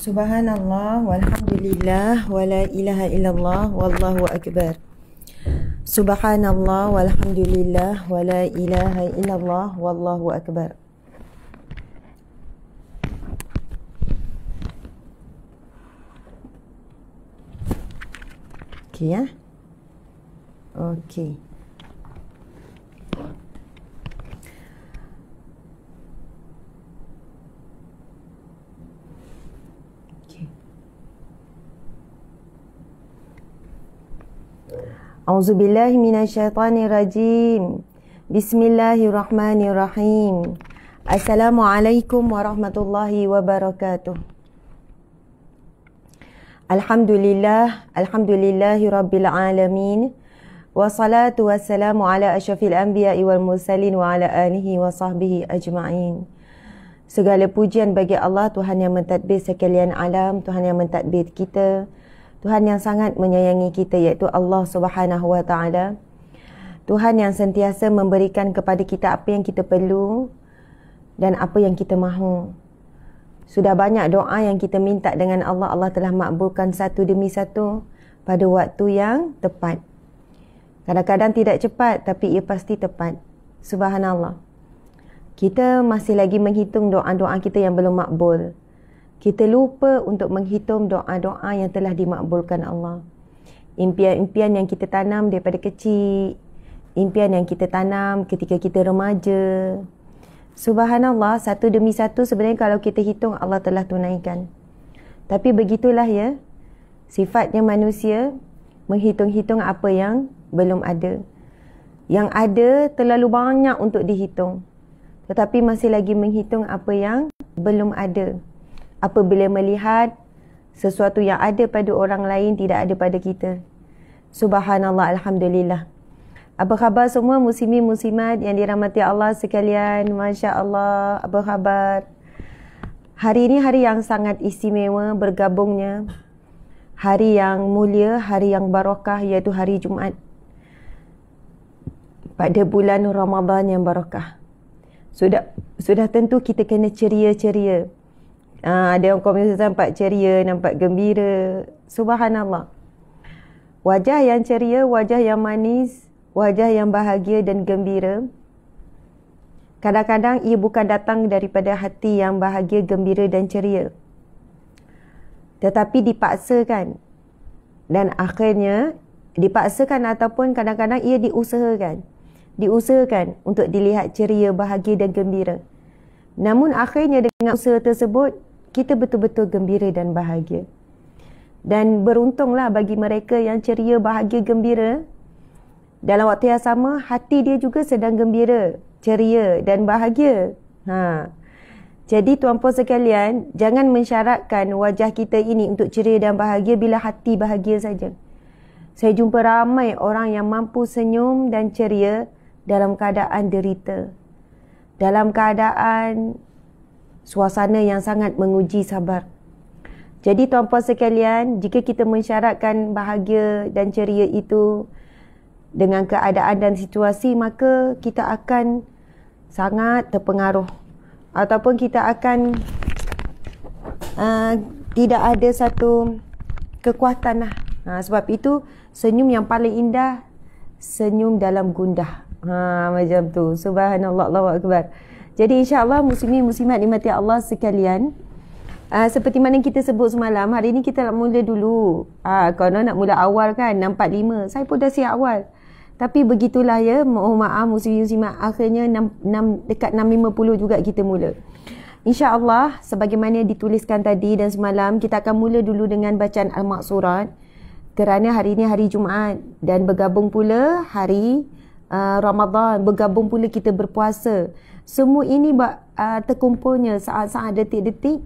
Subhanallah walhamdulillah wala ilaha illallah wallahu akbar. Subhanallah walhamdulillah wala ilaha illallah wallahu akbar. Okey ya. Okey. A'udzubillahi minasyaitonirrajim. Bismillahirrahmanirrahim. Assalamualaikum warahmatullahi wabarakatuh. Alhamdulillahi rabbil alamin. Wassalatu wassalamu ala asyrafil anbiya'i wal mursalin wa ala alihi wa sahbihi ajma'in. Segala pujian bagi Allah, Tuhan yang mentadbir sekalian alam, Tuhan yang mentadbir kita, Tuhan yang sangat menyayangi kita, iaitu Allah Subhanahu wa taala. Tuhan yang sentiasa memberikan kepada kita apa yang kita perlu dan apa yang kita mahu. Sudah banyak doa yang kita minta dengan Allah, Allah telah makbulkan satu demi satu pada waktu yang tepat. Kadang-kadang tidak cepat, tapi ia pasti tepat. Subhanallah. Kita masih lagi menghitung doa-doa kita yang belum makbul. Kita lupa untuk menghitung doa-doa yang telah dimakbulkan Allah. Impian-impian yang kita tanam daripada kecil, impian yang kita tanam ketika kita remaja. Subhanallah, satu demi satu sebenarnya kalau kita hitung Allah telah tunaikan. Tapi begitulah ya, sifatnya manusia menghitung-hitung apa yang belum ada. Yang ada terlalu banyak untuk dihitung. Tetapi masih lagi menghitung apa yang belum ada. Apabila melihat sesuatu yang ada pada orang lain tidak ada pada kita. Subhanallah, alhamdulillah. Apa khabar semua muslimin muslimat yang dirahmati Allah sekalian? Masya Allah, apa khabar? Hari ini hari yang sangat istimewa bergabungnya. Hari yang mulia, hari yang barakah, iaitu hari Jumaat. Pada bulan Ramadan yang barakah. Sudah tentu kita kena ceria-ceria. Ada yang komen nampak ceria, nampak gembira. Subhanallah. Wajah yang ceria, wajah yang manis, wajah yang bahagia dan gembira. Kadang-kadang ia bukan datang daripada hati yang bahagia, gembira dan ceria. Tetapi dipaksakan. Dan akhirnya dipaksakan ataupun kadang-kadang ia diusahakan. Diusahakan untuk dilihat ceria, bahagia dan gembira. Namun akhirnya dengan usaha tersebut, kita betul-betul gembira dan bahagia. Dan beruntunglah bagi mereka yang ceria, bahagia, gembira. Dalam waktu yang sama, hati dia juga sedang gembira, ceria dan bahagia. Jadi tuan-puan sekalian, jangan mensyaratkan wajah kita ini untuk ceria dan bahagia bila hati bahagia saja. Saya jumpa ramai orang yang mampu senyum dan ceria dalam keadaan derita. Dalam keadaan suasana yang sangat menguji sabar. Jadi tuan-puan sekalian, jika kita mensyaratkan bahagia dan ceria itu dengan keadaan dan situasi, maka kita akan sangat terpengaruh. Ataupun kita akan tidak ada satu kekuatan lah. Sebab itu, senyum yang paling indah, senyum dalam gundah. Macam tu. Subhanallah, Allahu Akbar. Jadi insya-Allah muslimin muslimat dimati Allah sekalian, seperti mana kita sebut semalam, hari ini kita nak mula dulu. Kalau nak mula awal kan 6.45, saya pun dah siap awal. Tapi begitulah ya, mohon maaf muslimin muslimat, akhirnya dekat 6.50 juga kita mula. Insya-Allah sebagaimana dituliskan tadi dan semalam, kita akan mula dulu dengan bacaan Al-Maqsurat. Kerana hari ini hari Jumaat dan bergabung pula hari Ramadan, bergabung pula kita berpuasa. Semua ini terkumpulnya saat-saat detik-detik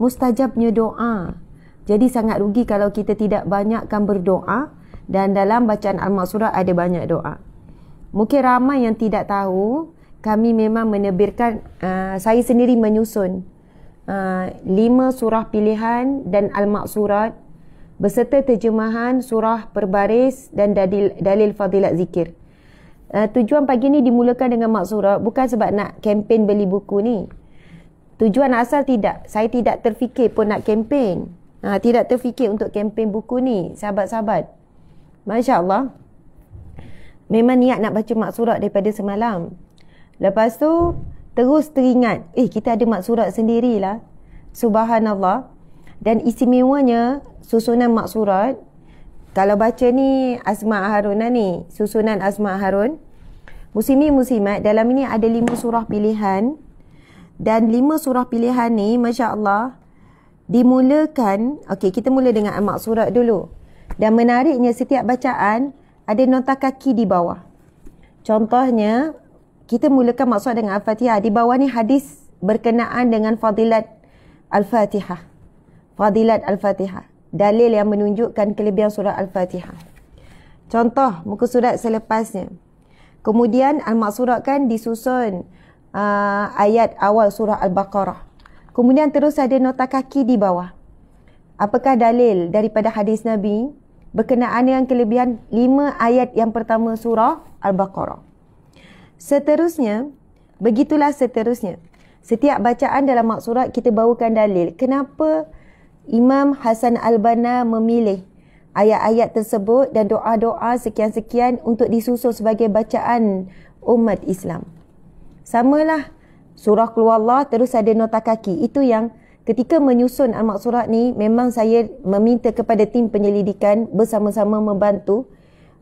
mustajabnya doa. Jadi sangat rugi kalau kita tidak banyakkan berdoa, dan dalam bacaan Al-Maqsurat ada banyak doa. Mungkin ramai yang tidak tahu, kami memang menerbitkan, saya sendiri menyusun 5 surah pilihan dan Al-Maqsurat beserta terjemahan surah berbaris dan dalil fadilat zikir. Tujuan pagi ni dimulakan dengan Maqsurat bukan sebab nak kempen beli buku ni. Tujuan asal tidak. Saya tidak terfikir pun nak kempen. Tidak terfikir untuk kempen buku ni, sahabat-sahabat. Masya Allah. Memang niat nak baca maksurat daripada semalam. Lepas tu, terus teringat, kita ada maksurat sendirilah. Subhanallah. Dan istimewanya, susunan maksurat, kalau baca ni Asma' Harun ni, susunan Asma' Harun. Muslimi muslimat, dalam ini ada 5 surah pilihan. Dan 5 surah pilihan ni, Masya Allah, dimulakan, kita mula dengan maksurat dulu. Dan menariknya, setiap bacaan ada nota kaki di bawah. Contohnya, kita mulakan maksurat dengan Al-Fatihah. Di bawah ni hadis berkenaan dengan fadilat Al-Fatihah. Fadilat Al-Fatihah. Dalil yang menunjukkan kelebihan surah Al-Fatihah. Contoh, muka surat selepasnya. Kemudian, al-maksurat kan disusun ayat awal surah Al-Baqarah. Kemudian terus ada nota kaki di bawah. Apakah dalil daripada hadis Nabi berkenaan dengan kelebihan 5 ayat yang pertama surah Al-Baqarah. Seterusnya, begitulah seterusnya. Setiap bacaan dalam maksurat kita bawakan dalil. Kenapa Imam Hasan Al-Banna memilih ayat-ayat tersebut dan doa-doa sekian-sekian untuk disusun sebagai bacaan umat Islam. Samalah surah Qul Huwallah terus ada nota kaki. Itu yang ketika menyusun al-maksurat ni memang saya meminta kepada tim penyelidikan bersama-sama membantu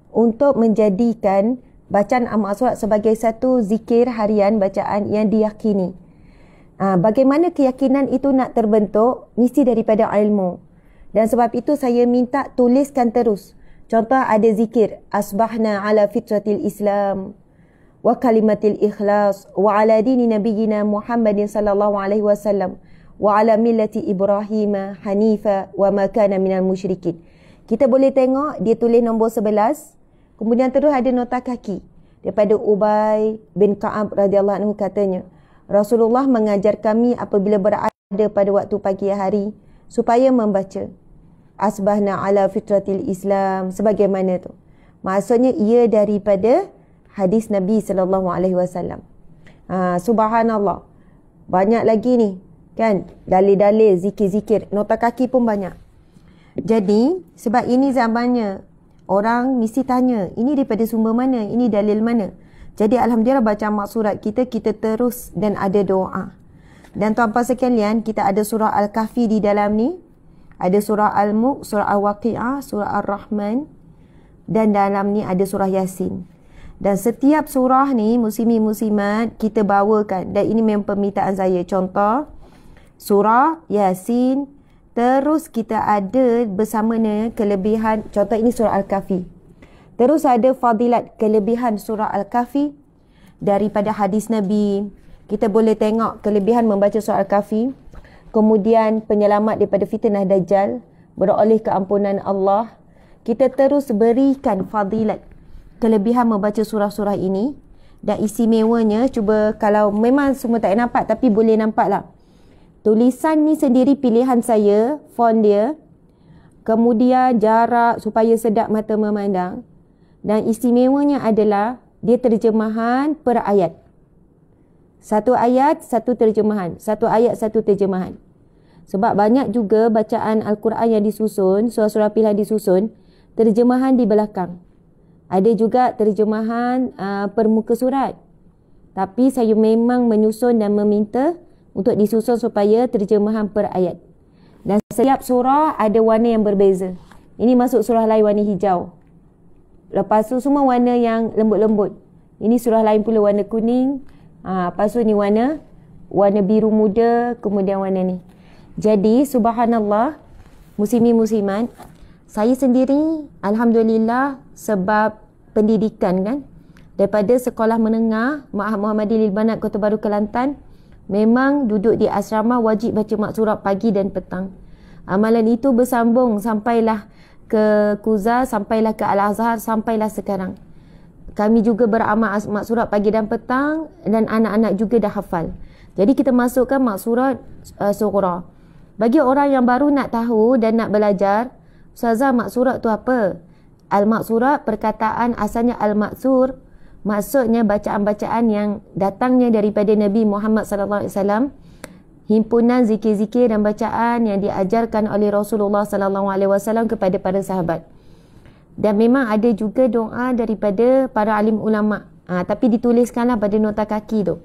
untuk menjadikan bacaan al-maksurat sebagai satu zikir harian bacaan yang diyakini. Bagaimana keyakinan itu nak terbentuk? Mesti daripada ilmu. Dan sebab itu saya minta tuliskan terus. Contoh ada zikir asbahna ala fitratil Islam wa kalimatil ikhlas wa ala dini nabiyyina Muhammadin sallallahu alaihi wasallam wa ala millati Ibrahim hanifa wa ma kana minal musyrikin. Kita boleh tengok dia tulis nombor 11, kemudian terus ada nota kaki daripada Ubay bin Ka'ab radhiyallahu anhu, katanya Rasulullah mengajar kami apabila berada pada waktu pagi hari supaya membaca asbahna ala fitratil Islam sebagaimana tu. Maksudnya ia daripada hadis Nabi sallallahu alaihi wasallam. Subhanallah. Banyak lagi ni, kan? Dalil-dalil, zikir-zikir, nota kaki pun banyak. Jadi, sebab ini zamannya orang mesti tanya, ini daripada sumber mana? Ini dalil mana? Jadi alhamdulillah baca maksurat kita terus dan ada doa. Dan tuan-puan sekalian, kita ada surah Al-Kahfi di dalam ni. Ada surah Al-Mulk, surah Al-Waqi'ah, surah Ar-Rahman. Dan dalam ni ada surah Yasin. Dan setiap surah ni, muslimi muslimat, kita bawakan. Dan ini memang permintaan saya. Contoh, surah Yasin. Terus kita ada bersama dengan kelebihan. Contoh ini surah Al-Kahfi. Terus ada fadilat kelebihan surah Al-Kahfi daripada hadis Nabi. Kita boleh tengok kelebihan membaca surah Al-Kahfi. Kemudian penyelamat daripada fitnah Dajjal, beroleh keampunan Allah. Kita terus berikan fadilat kelebihan membaca surah-surah ini. Dan istimewanya, cuba kalau memang semua tak nampak, tapi boleh nampak lah. Tulisan ni sendiri pilihan saya, font dia. Kemudian jarak supaya sedap mata memandang. Dan istimewanya adalah dia terjemahan per ayat. Satu ayat, satu terjemahan. Satu ayat, satu terjemahan. Sebab banyak juga bacaan Al-Quran yang disusun, surah-surah pilihan disusun, terjemahan di belakang. Ada juga terjemahan per muka surat. Tapi saya memang menyusun dan meminta untuk disusun supaya terjemahan per ayat. Dan setiap surah ada warna yang berbeza. Ini masuk surah lain warna hijau. Lepas tu semua warna yang lembut-lembut. Ini surah lain pula warna kuning. Lepas tu ni warna biru muda, kemudian warna ni. Jadi subhanallah, muslimi muslimat, saya sendiri alhamdulillah sebab pendidikan kan, daripada sekolah menengah Ma'had Muhammadiyah Lil Banat Kota Baru Kelantan, memang duduk di asrama wajib baca maksurat pagi dan petang. Amalan itu bersambung sampailah ke Kuza, sampailah ke Al-Azhar, sampailah sekarang. Kami juga beramal maksurat pagi dan petang dan anak-anak juga dah hafal. Jadi kita masukkan maksurat sughra. Bagi orang yang baru nak tahu dan nak belajar, Ustazah, maksurat tu apa? Al-maksurat, perkataan asalnya al-maksur, maksudnya bacaan-bacaan yang datangnya daripada Nabi Muhammad sallallahu alaihi wasallam himpunan zikir-zikir dan bacaan yang diajarkan oleh Rasulullah sallallahu alaihi wasallam kepada para sahabat. Dan memang ada juga doa daripada para alim ulama. Tapi dituliskanlah pada nota kaki tu.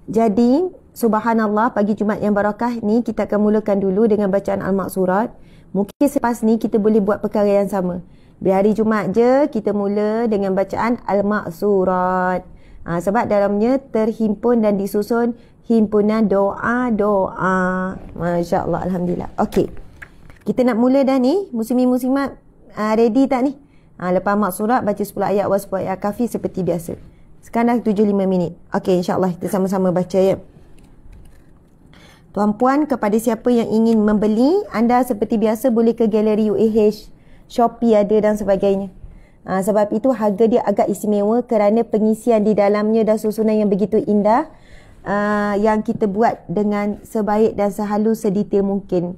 Jadi, subhanallah, pagi Jumaat yang barakah ni kita akan mulakan dulu dengan bacaan Al-Maqsurat. Mungkin selepas ni kita boleh buat perkara yang sama. Di hari Jumaat je kita mula dengan bacaan Al-Maqsurat. Sebab dalamnya terhimpun dan disusun himpunan doa-doa. Masya Allah, alhamdulillah. Okey. Kita nak mula dah ni. Muslimin-muslimat ready tak ni? Lepas Maqsurat baca 10 ayat wa 10 ayat kafi seperti biasa. Sekarang dah 75 minit. Okey, insya-Allah kita sama-sama baca ya. Tuan-puan, kepada siapa yang ingin membeli, anda seperti biasa boleh ke galeri UAH, Shopee ada dan sebagainya. Sebab itu harga dia agak istimewa kerana pengisian di dalamnya dan susunan yang begitu indah, yang kita buat dengan sebaik dan sehalus sedetail mungkin.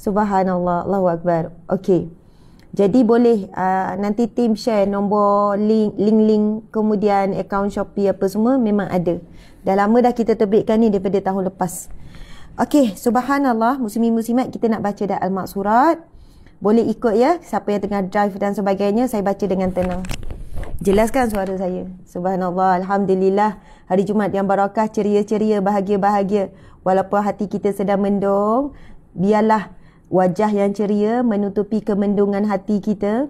Subhanallah, Allahu Akbar. Okey. Jadi boleh nanti tim share nombor link kemudian akaun Shopee apa semua memang ada. Dah lama dah kita terbitkan ni daripada tahun lepas. Okey, subhanallah, muslimin-muslimat, kita nak baca dah Al-Maqsurat. Boleh ikut ya, siapa yang tengah drive dan sebagainya, saya baca dengan tenang. Jelaskan suara saya. Subhanallah, alhamdulillah, hari Jumaat yang barakah, ceria-ceria, bahagia-bahagia. Walaupun hati kita sedang mendung, biarlah wajah yang ceria menutupi kemendungan hati kita.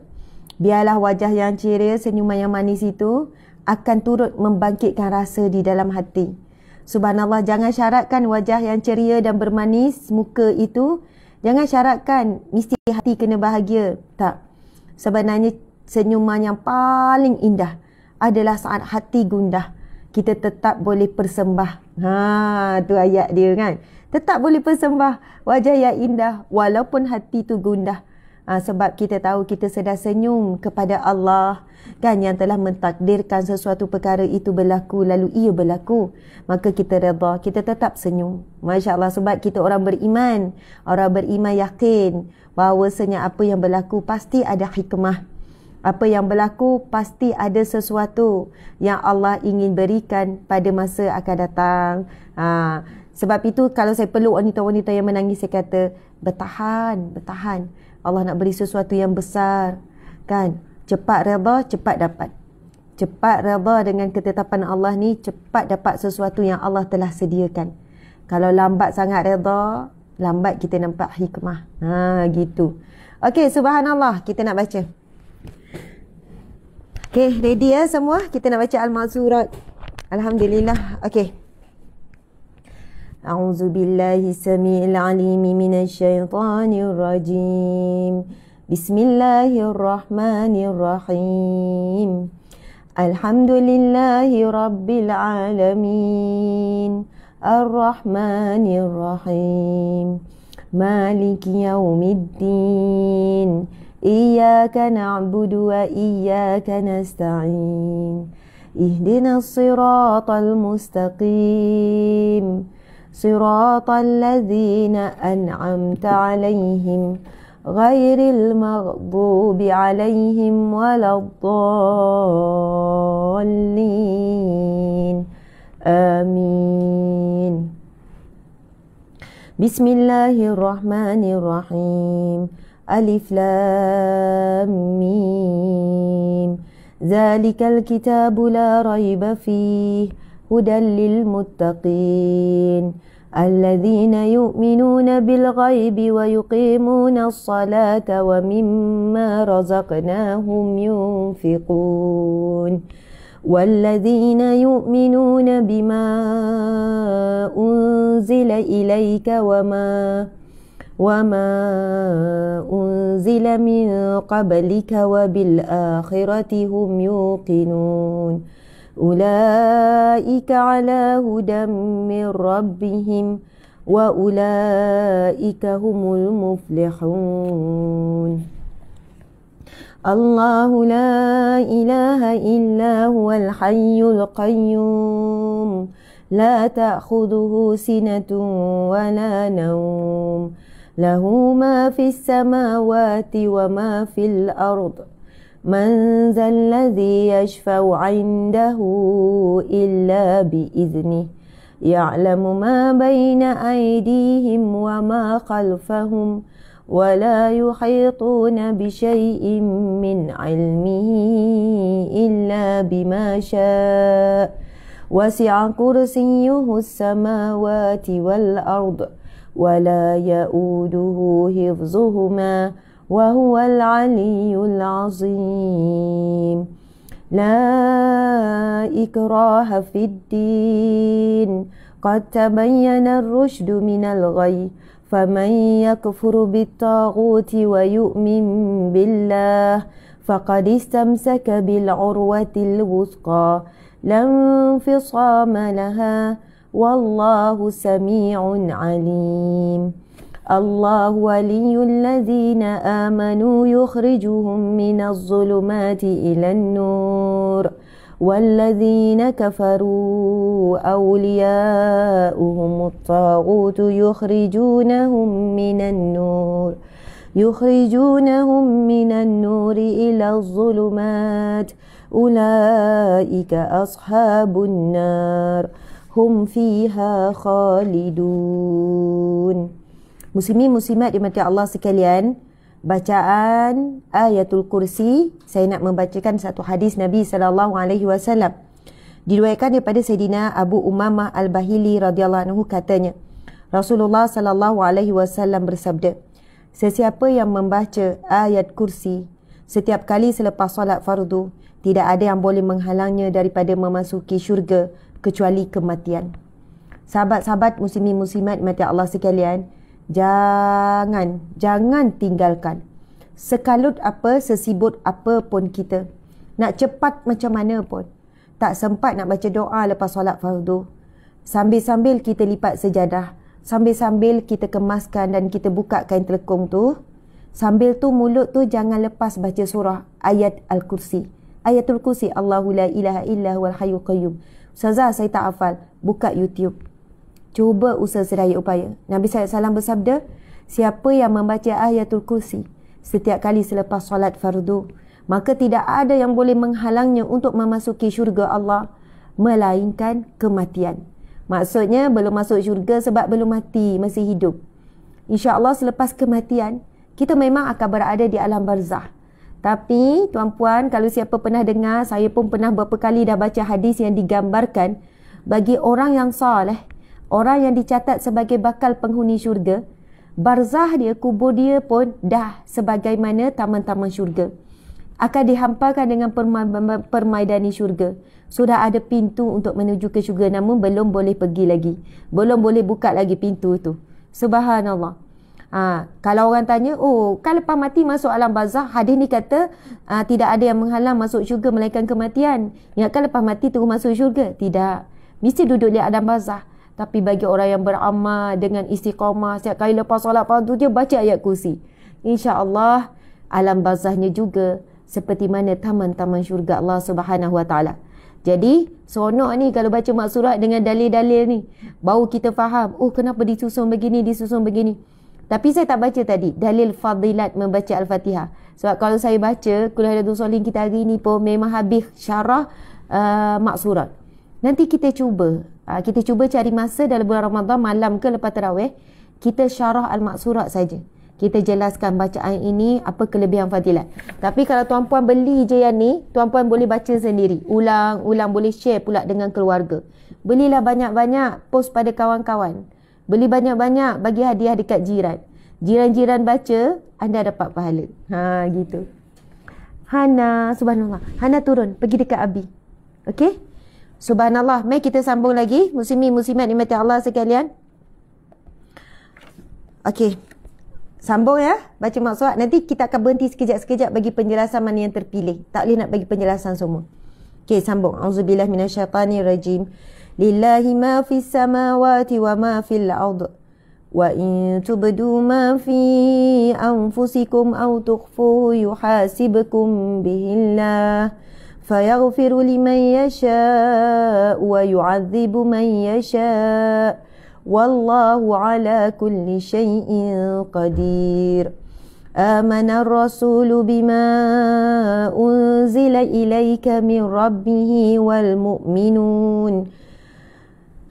Biarlah wajah yang ceria, senyuman yang manis itu akan turut membangkitkan rasa di dalam hati. Subhanallah, jangan syaratkan wajah yang ceria dan bermanis muka itu. Jangan syaratkan mesti hati kena bahagia. Tak. Sebenarnya senyuman yang paling indah adalah saat hati gundah. Kita tetap boleh persembah. Tu ayat dia kan. Tetap boleh persembah wajah yang indah walaupun hati tu gundah. Sebab kita tahu kita sedang senyum kepada Allah kan, yang telah mentakdirkan sesuatu perkara itu berlaku, lalu ia berlaku. Maka kita redha, kita tetap senyum. Masya Allah, sebab kita orang beriman. Orang beriman yakin bahawasanya apa yang berlaku pasti ada hikmah. Apa yang berlaku pasti ada sesuatu yang Allah ingin berikan pada masa akan datang. Sebab itu kalau saya peluk wanita-wanita yang menangis, saya kata bertahan, bertahan. Allah nak beri sesuatu yang besar. Kan? Cepat redha, cepat dapat. Cepat redha dengan ketetapan Allah ni, cepat dapat sesuatu yang Allah telah sediakan. Kalau lambat sangat redha, lambat kita nampak hikmah. Gitu. Okey, subhanallah, kita nak baca. Okey, ready ya semua? Kita nak baca Al-Maqsurat. Alhamdulillah. Okey. أعوذ بالله السميع العليم من الشيطان الرجيم بسم الله الرحمن الرحيم الحمد لله رب العالمين الرحمن الرحيم مالك يوم الدين إياك نعبد وإياك نستعين اهدنا الصراط المستقيم صراط الذين أنعمت عليهم غير المغضوب عليهم ولا الضالين آمين بسم الله الرحمن الرحيم ألف لام ميم ذلك الكتاب لا ريب فيه هدى للمتقين الذين يؤمنون بالغيب ويقيمون الصلاة ومما رزقناهم ينفقون والذين يؤمنون بما أنزل إليك وما أنزل من قبلك وبالآخرة هم يوقنون أولئك على هدى من ربهم وأولئك هم المفلحون الله لا إله إلا هو الحي القيوم لا تأخذه سنة ولا نوم له ما في السماوات وما في الأرض من ذا الذي يشفع عنده إلا بإذنه يعلم ما بين أيديهم وما خلفهم ولا يحيطون بشيء من علمه إلا بما شاء وسع كرسيه السماوات والأرض ولا يؤوده حفظهما وهو العلي العظيم لا إكراه في الدين قد تبين الرشد من الغي فمن يكفر بالطاغوت ويؤمن بالله فقد استمسك بالعروة الوثقى لا انفصام لها والله سميع عليم الله ولي الذين آمنوا يخرجهم من الظلمات إلى النور والذين كفروا أولياؤهم الطاغوت يخرجونهم من النور إلى الظلمات أولئك أصحاب النار هم فيها خالدون. Muslimin muslimat dimati Allah sekalian, bacaan ayatul kursi, saya nak membacakan satu hadis Nabi SAW. Diriwayatkan daripada Sayyidina Abu Umamah Al-Bahili radhiyallahu anhu, katanya Rasulullah SAW bersabda, sesiapa yang membaca ayat kursi setiap kali selepas solat fardu, tidak ada yang boleh menghalangnya daripada memasuki syurga kecuali kematian. Sahabat-sahabat muslimin muslimat dimati Allah sekalian, jangan tinggalkan. Sekalut apa, sesibut apa pun kita, nak cepat macam mana pun, tak sempat nak baca doa lepas solat fardu, sambil-sambil kita lipat sejadah, sambil-sambil kita kemaskan dan kita buka kain telekung tu, sambil tu mulut tu jangan lepas baca surah ayat Al-Kursi. Ayatul Kursi, Allahu la ilaha illa huwal hayyul qayyum. Ustazah, saya tak hafal. Buka YouTube. Cuba usaha sedaya upaya. Nabi SAW bersabda, siapa yang membaca ayatul kursi setiap kali selepas solat fardu, maka tidak ada yang boleh menghalangnya untuk memasuki syurga Allah, melainkan kematian. Maksudnya belum masuk syurga sebab belum mati, masih hidup. InsyaAllah selepas kematian, kita memang akan berada di alam barzah. Tapi tuan-puan, kalau siapa pernah dengar, saya pun pernah beberapa kali dah baca hadis yang digambarkan, bagi orang yang soleh, orang yang dicatat sebagai bakal penghuni syurga, barzah dia, kubur dia pun dah sebagaimana taman-taman syurga. Akan dihamparkan dengan permaidani syurga. Sudah ada pintu untuk menuju ke syurga, namun belum boleh pergi lagi. Belum boleh buka lagi pintu tu. Subhanallah. Kalau orang tanya, kan lepas mati masuk alam barzah, hadis ni kata tidak ada yang menghalang masuk syurga melainkan kematian. Ingatkan lepas mati terus masuk syurga? Tidak. Mesti duduk di alam barzah. Tapi bagi orang yang beramal dengan istiqamah, setiap kali lepas solat fardu dia baca ayat kursi, insya-Allah alam barzahnya juga seperti mana taman-taman syurga Allah Subhanahu Wa Taala. Jadi seronok ni kalau baca maksurat dengan dalil-dalil ni, baru kita faham, kenapa disusun begini. Tapi saya tak baca tadi dalil fadilat membaca Al-Fatihah. Sebab kalau saya baca Qul Huwallahu Ahad kita hari ni pun memang habis syarah maksurat. Nanti kita cuba cari masa dalam bulan Ramadan, malam ke lepas tarawih, kita syarah al-maksurat saja. Kita jelaskan bacaan ini apa kelebihan fadilat. Tapi kalau tuan-puan beli je yang ni, tuan-puan boleh baca sendiri, ulang-ulang, boleh share pula dengan keluarga. Belilah banyak-banyak, post pada kawan-kawan. Beli banyak-banyak, bagi hadiah dekat jiran. Jiran-jiran baca, anda dapat pahala. Gitu. Hana, subhanallah. Hana turun, pergi dekat Abi. Okey? Subhanallah. Mari kita sambung lagi. Muslimin muslimat dimati Allah sekalian. Okey. Sambung ya. Baca maksurat. Nanti kita akan berhenti sekejap-sekejap bagi penjelasan mana yang terpilih. Tak boleh nak bagi penjelasan semua. Okey, sambung. Auzubillah minasyaitanirrajim. Lillahi ma fis samawati wa ma fil ard. Wa in tubdu ma fi anfusikum aw tukhfuhu yuhasibkum bihillah. Fayaghfiru liman yasha' wa yu'adzibu man yasha'. Wallahu ala kulli syai'in qadir. Amana ar-rasulu bima unzila ilaika min rabbihi wal mu'minun.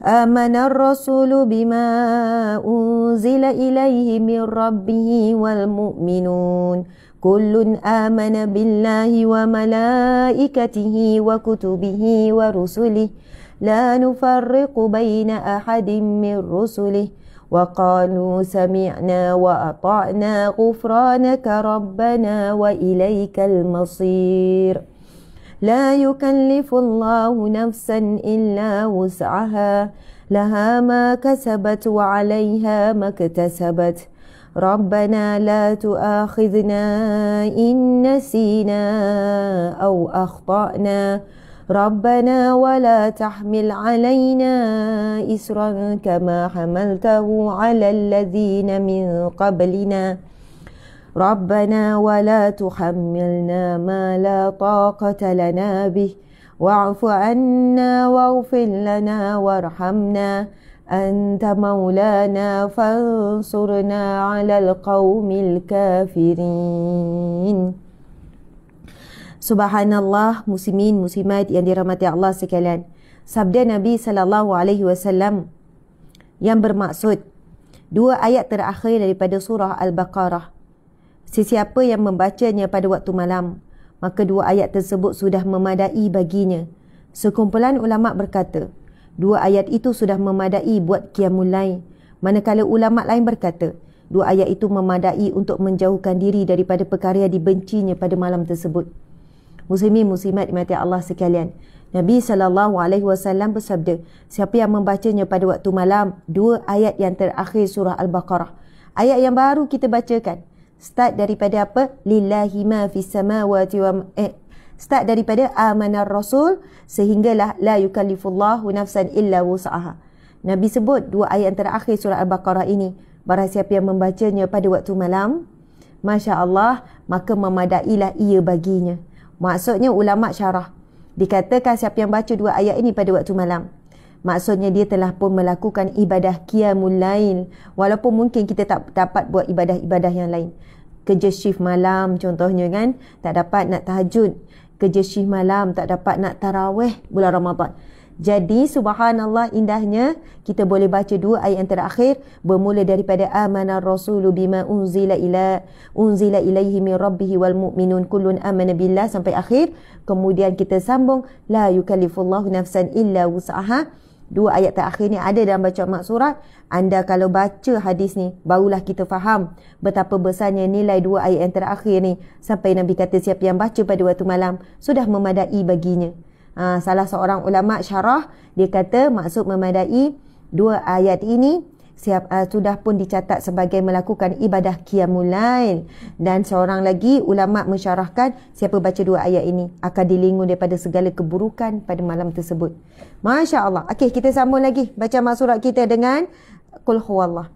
Amana ar-rasulu bima unzila ilaihi min rabbihi wal mu'minun. Kullun amana billahi wa malaikatihi wa kutubihi wa rusulihi. La nufarriqu baina ahadin min rusulihi. وقالوا سمعنا وأطعنا غفرانك ربنا وإليك المصير لا يكلف الله نفسا إلا وسعها لها ما كسبت وعليها ما اكتسبت ربنا لا تؤاخذنا إن نسينا أو أخطأنا ربنا ولا تحمل علينا إسرا كما حملته على الذين من قبلنا ربنا ولا تحملنا ما لا طاقة لنا به واعف عنا واغفر لنا وارحمنا أنت مولانا فانصرنا على القوم الكافرين. Subhanallah, muslimin, muslimat yang dirahmati Allah sekalian. Sabda Nabi SAW yang bermaksud dua ayat terakhir daripada surah Al-Baqarah. Sesiapa yang membacanya pada waktu malam, maka dua ayat tersebut sudah memadai baginya. Sekumpulan ulama berkata, dua ayat itu sudah memadai buat qiyamul lail. Manakala ulama lain berkata, dua ayat itu memadai untuk menjauhkan diri daripada perkara yang dibencinya pada malam tersebut. Muslimin muslimat dimati Allah sekalian, Nabi SAW bersabda, siapa yang membacanya pada waktu malam, dua ayat yang terakhir surah Al-Baqarah, ayat yang baru kita bacakan, start daripada apa? Lillahi ma fis samawati wa start daripada amanar rasul sehinggalah la yukallifullahu nafsan illa wus'aha. Nabi sebut dua ayat yang terakhir surah Al-Baqarah ini, barang siapa yang membacanya pada waktu malam, Masya Allah, maka memadailah ia baginya. Maksudnya ulama syarah, dikatakan siapa yang baca dua ayat ini pada waktu malam, maksudnya dia telah pun melakukan ibadah qiyamul lail. Walaupun mungkin kita tak dapat buat ibadah-ibadah yang lain, kerja shift malam contohnya kan, tak dapat nak tahajud, kerja shift malam, tak dapat nak tarawih bulan Ramadan. Jadi subhanallah indahnya kita boleh baca dua ayat yang terakhir, bermula daripada amanar rasulu bima unzila ilaihi min rabbihi wal mu'minun kullun amana billah sampai akhir. Kemudian kita sambung la yukallifullahu nafsan illa wus'aha. Dua ayat terakhir ni ada dalam bacaan mak surat. Anda kalau baca hadis ni, barulah kita faham betapa besarnya nilai dua ayat yang terakhir ni. Sampai Nabi kata siapa yang baca pada waktu malam sudah memadai baginya. Salah seorang ulama syarah, dia kata maksud memadai dua ayat ini sudah pun dicatat sebagai melakukan ibadah qiyamul lail. Dan seorang lagi ulama mensyarahkan siapa baca dua ayat ini akan dilindungi daripada segala keburukan pada malam tersebut. Masya Allah. Okey, kita sambung lagi baca surat kita dengan Qul huwallah.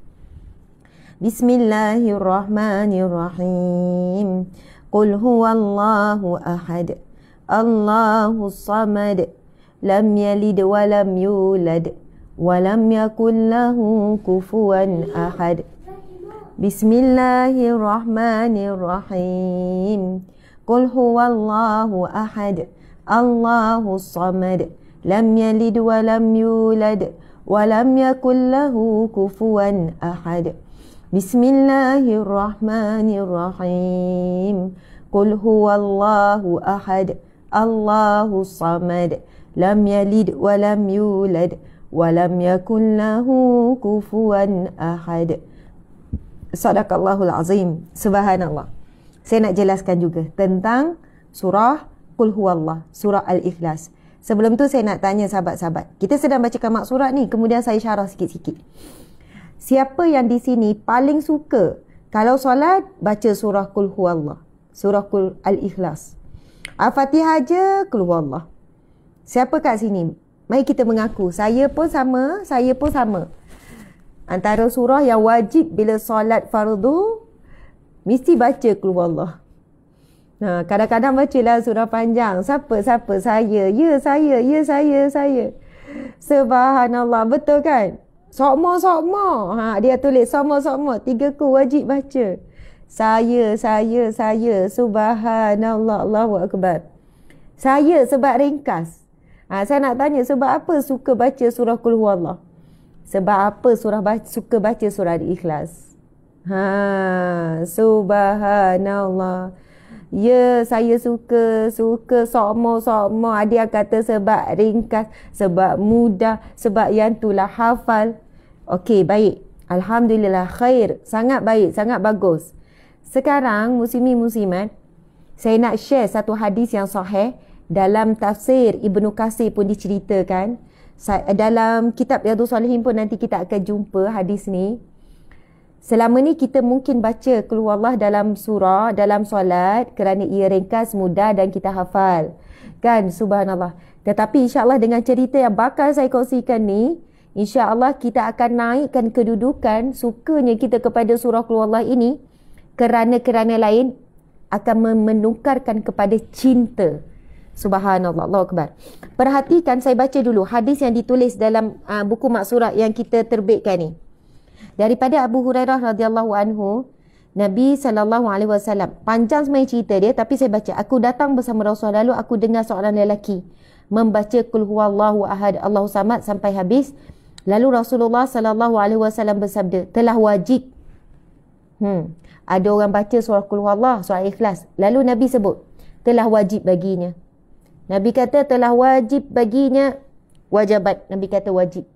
Bismillahirrahmanirrahim. Qul huwallahu ahad, Allahus samad, lam yalid wa lam yulad wa lam yakul lahu kufuwan ahad. Bismillahirrahmanirrahim. Qul huwallahu ahad, Allahus samad, lam yalid wa lam yulad wa lam yakul lahu kufuwan ahad. Bismillahirrahmanirrahim. Qul huwallahu ahad, Allahus samad, lam yalid wa lam yulad wa lam yakul lahu kufuwan ahad. Sadaqallahul azim. Subhanallah. Saya nak jelaskan juga tentang surah Qul huwallah, surah Al-Ikhlas. Sebelum tu saya nak tanya sahabat-sahabat, kita sedang bacakan mak surat ni, kemudian saya syarah sikit-sikit. Siapa yang di sini paling suka kalau solat baca surah Qul huwallah, surah Qul Al-Ikhlas? Al-Fatihah je, Qul huwallah. Siapa kat sini? Mari kita mengaku, saya pun sama. Antara surah yang wajib bila solat fardu, mesti baca Qul huwallah. Kadang-kadang bacalah surah panjang. Siapa? Saya. Ya, saya. Subhanallah, betul kan? Sokmo. Dia tulis sokmo. 3 ku wajib baca. Saya. Subhanallah, Allahu Akbar. Saya sebab ringkas. Saya nak tanya, sebab apa suka baca surah Qul Huwallah? Sebab apa suka baca surah Al-Ikhlas? Subhanallah. Ya, saya suka sokmo. Ada yang kata sebab ringkas, sebab mudah, sebab yang itulah hafal. Okey, baik. Alhamdulillah, khair. Sangat baik, sangat bagus. Sekarang, muslimin muslimat, saya nak share satu hadis yang sahih. Dalam tafsir Ibnu Katsir pun diceritakan. Dalam kitab Riyadhus Shalihin pun nanti kita akan jumpa hadis ni. Selama ni kita mungkin baca Qul Huwallah dalam surah, dalam solat kerana ia ringkas, mudah dan kita hafal. Kan? Subhanallah. Tetapi insya-Allah dengan cerita yang bakal saya kongsikan ni, insya-Allah kita akan naikkan kedudukan sukanya kita kepada surah Qul Huwallah ini kerana lain akan menukarkan kepada cinta. Subhanallah, Allahu Akbar. Perhatikan, saya baca dulu hadis yang ditulis dalam buku maksurat yang kita terbitkan ni. Daripada Abu Hurairah radhiyallahu anhu, Nabi SAW, panjang sebenarnya cerita dia, tapi saya baca. Aku datang bersama Rasul, lalu aku dengar seorang lelaki membaca Qul Huwallahu Ahad, Allahu Samad sampai habis. Lalu Rasulullah SAW bersabda, telah wajib. Ada orang baca surah Qul Huwallah, surah Ikhlas. Lalu Nabi sebut, telah wajib baginya. Nabi kata telah wajib baginya, wajabat. Nabi kata wajib.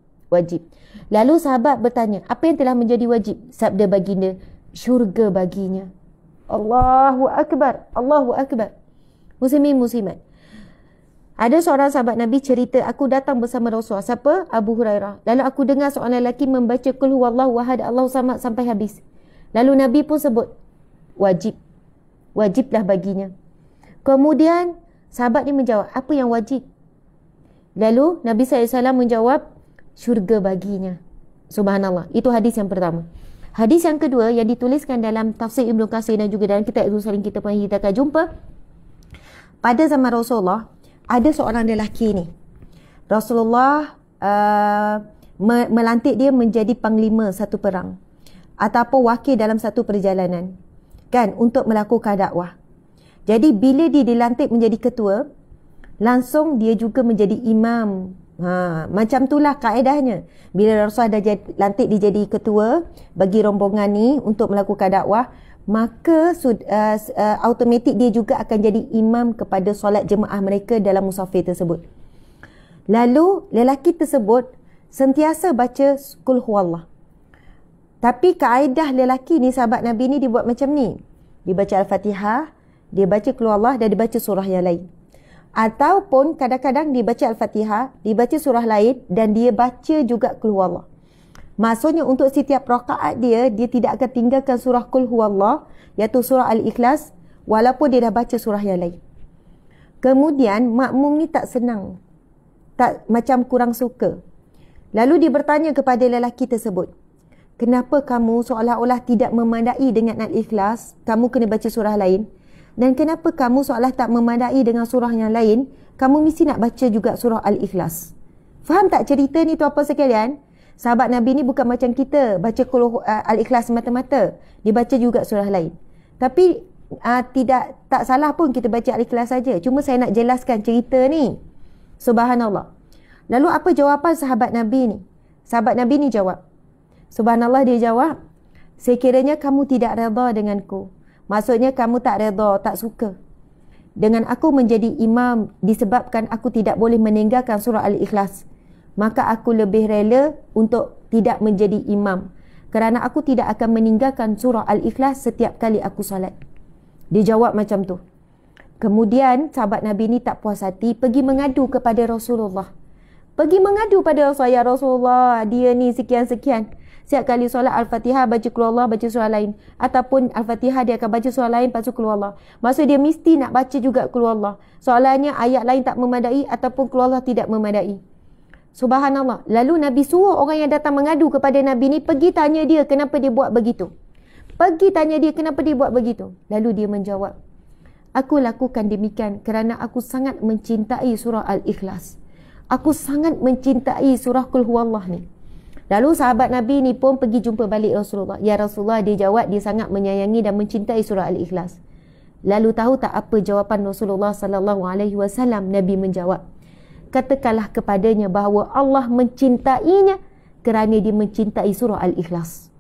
Lalu sahabat bertanya, apa yang telah menjadi wajib? Sabda baginda, syurga baginya. Allahu Akbar. Allahu Akbar. Muslimin muslimat, ada seorang sahabat Nabi cerita, aku datang bersama Rasulullah. Siapa? Abu Hurairah. Lalu aku dengar seorang lelaki membaca Qul Huwallahu Ahad, Allahu Samad sampai habis. Lalu Nabi pun sebut, wajib. Wajiblah baginya. Kemudian sahabat ni menjawab, apa yang wajib? Lalu Nabi SAW menjawab, syurga baginya. Subhanallah. Itu hadis yang pertama. Hadis yang kedua yang dituliskan dalam tafsir Ibnu Katsir dan juga dalam kitab Riyadhus Shalihin kita akan jumpa. Pada zaman Rasulullah, ada seorang lelaki ni. Rasulullah melantik dia menjadi panglima satu perang ataupun wakil dalam satu perjalanan, kan, untuk melakukan dakwah. Jadi bila dia dilantik menjadi ketua, langsung dia juga menjadi imam. Macam itulah kaedahnya. Bila Rasulullah dah lantik dia jadi ketua bagi rombongan ni untuk melakukan dakwah, maka automatik dia juga akan jadi imam kepada solat jemaah mereka dalam musafir tersebut. Lalu lelaki tersebut sentiasa baca Qul Huwallah. Tapi kaedah lelaki ni, sahabat Nabi ni, dia buat macam ni. Dia baca Al-Fatihah, dia baca Qul Huwallah dan dia baca surah yang lain. Ataupun kadang-kadang dia baca Al-Fatihah, dia baca surah lain dan dia baca juga Qul Huwallah. Maksudnya untuk setiap rakaat dia tidak akan tinggalkan surah Qul Huwallah, iaitu surah Al-Ikhlas, walaupun dia dah baca surah yang lain. Kemudian makmum ni tak senang, tak, macam kurang suka. Lalu dia bertanya kepada lelaki tersebut, kenapa kamu seolah-olah tidak memadai dengan Al-Ikhlas, kamu kena baca surah lain? Dan kenapa kamu seolah tak memadai dengan surah yang lain, kamu mesti nak baca juga surah Al-Ikhlas? Faham tak cerita ni tuan-puan sekalian? Sahabat Nabi ni bukan macam kita baca Al-Ikhlas semata-mata, dia baca juga surah lain. Tapi tak salah pun kita baca Al-Ikhlas saja. Cuma saya nak jelaskan cerita ni. Subhanallah. Lalu apa jawapan sahabat Nabi ni? Sahabat Nabi ni jawab, subhanallah, dia jawab, sekiranya kamu tidak redha denganku, maksudnya kamu tak redha, tak suka dengan aku menjadi imam disebabkan aku tidak boleh meninggalkan surah Al-Ikhlas, maka aku lebih rela untuk tidak menjadi imam kerana aku tidak akan meninggalkan surah Al-Ikhlas setiap kali aku solat. Dia jawab macam tu. Kemudian sahabat Nabi ni tak puas hati, pergi mengadu kepada Rasulullah. Pergi mengadu pada Rasulullah, ya Rasulullah, dia ni sekian-sekian, setiap kali solat Al-Fatihah baca Qul Huwallah, baca surah lain, ataupun Al-Fatihah dia akan baca surah lain, lepas tu Qul Huwallah. Maksud dia mesti nak baca juga Qul Huwallah. Soalannya ayat lain tak memadai ataupun Qul Huwallah tidak memadai. Subhanallah. Lalu Nabi suruh orang yang datang mengadu kepada Nabi ni, pergi tanya dia kenapa dia buat begitu. Pergi tanya dia kenapa dia buat begitu. Lalu dia menjawab, aku lakukan demikian kerana aku sangat mencintai surah Al-Ikhlas. Aku sangat mencintai surah Qul Huwallah ni. Lalu sahabat Nabi ni pun pergi jumpa balik Rasulullah. Ya Rasulullah, dia jawab dia sangat menyayangi dan mencintai surah Al-Ikhlas. Lalu tahu tak apa jawapan Rasulullah sallallahu alaihi wasallam? Nabi menjawab, katakanlah kepadanya bahawa Allah mencintainya kerana dia mencintai surah Al-Ikhlas.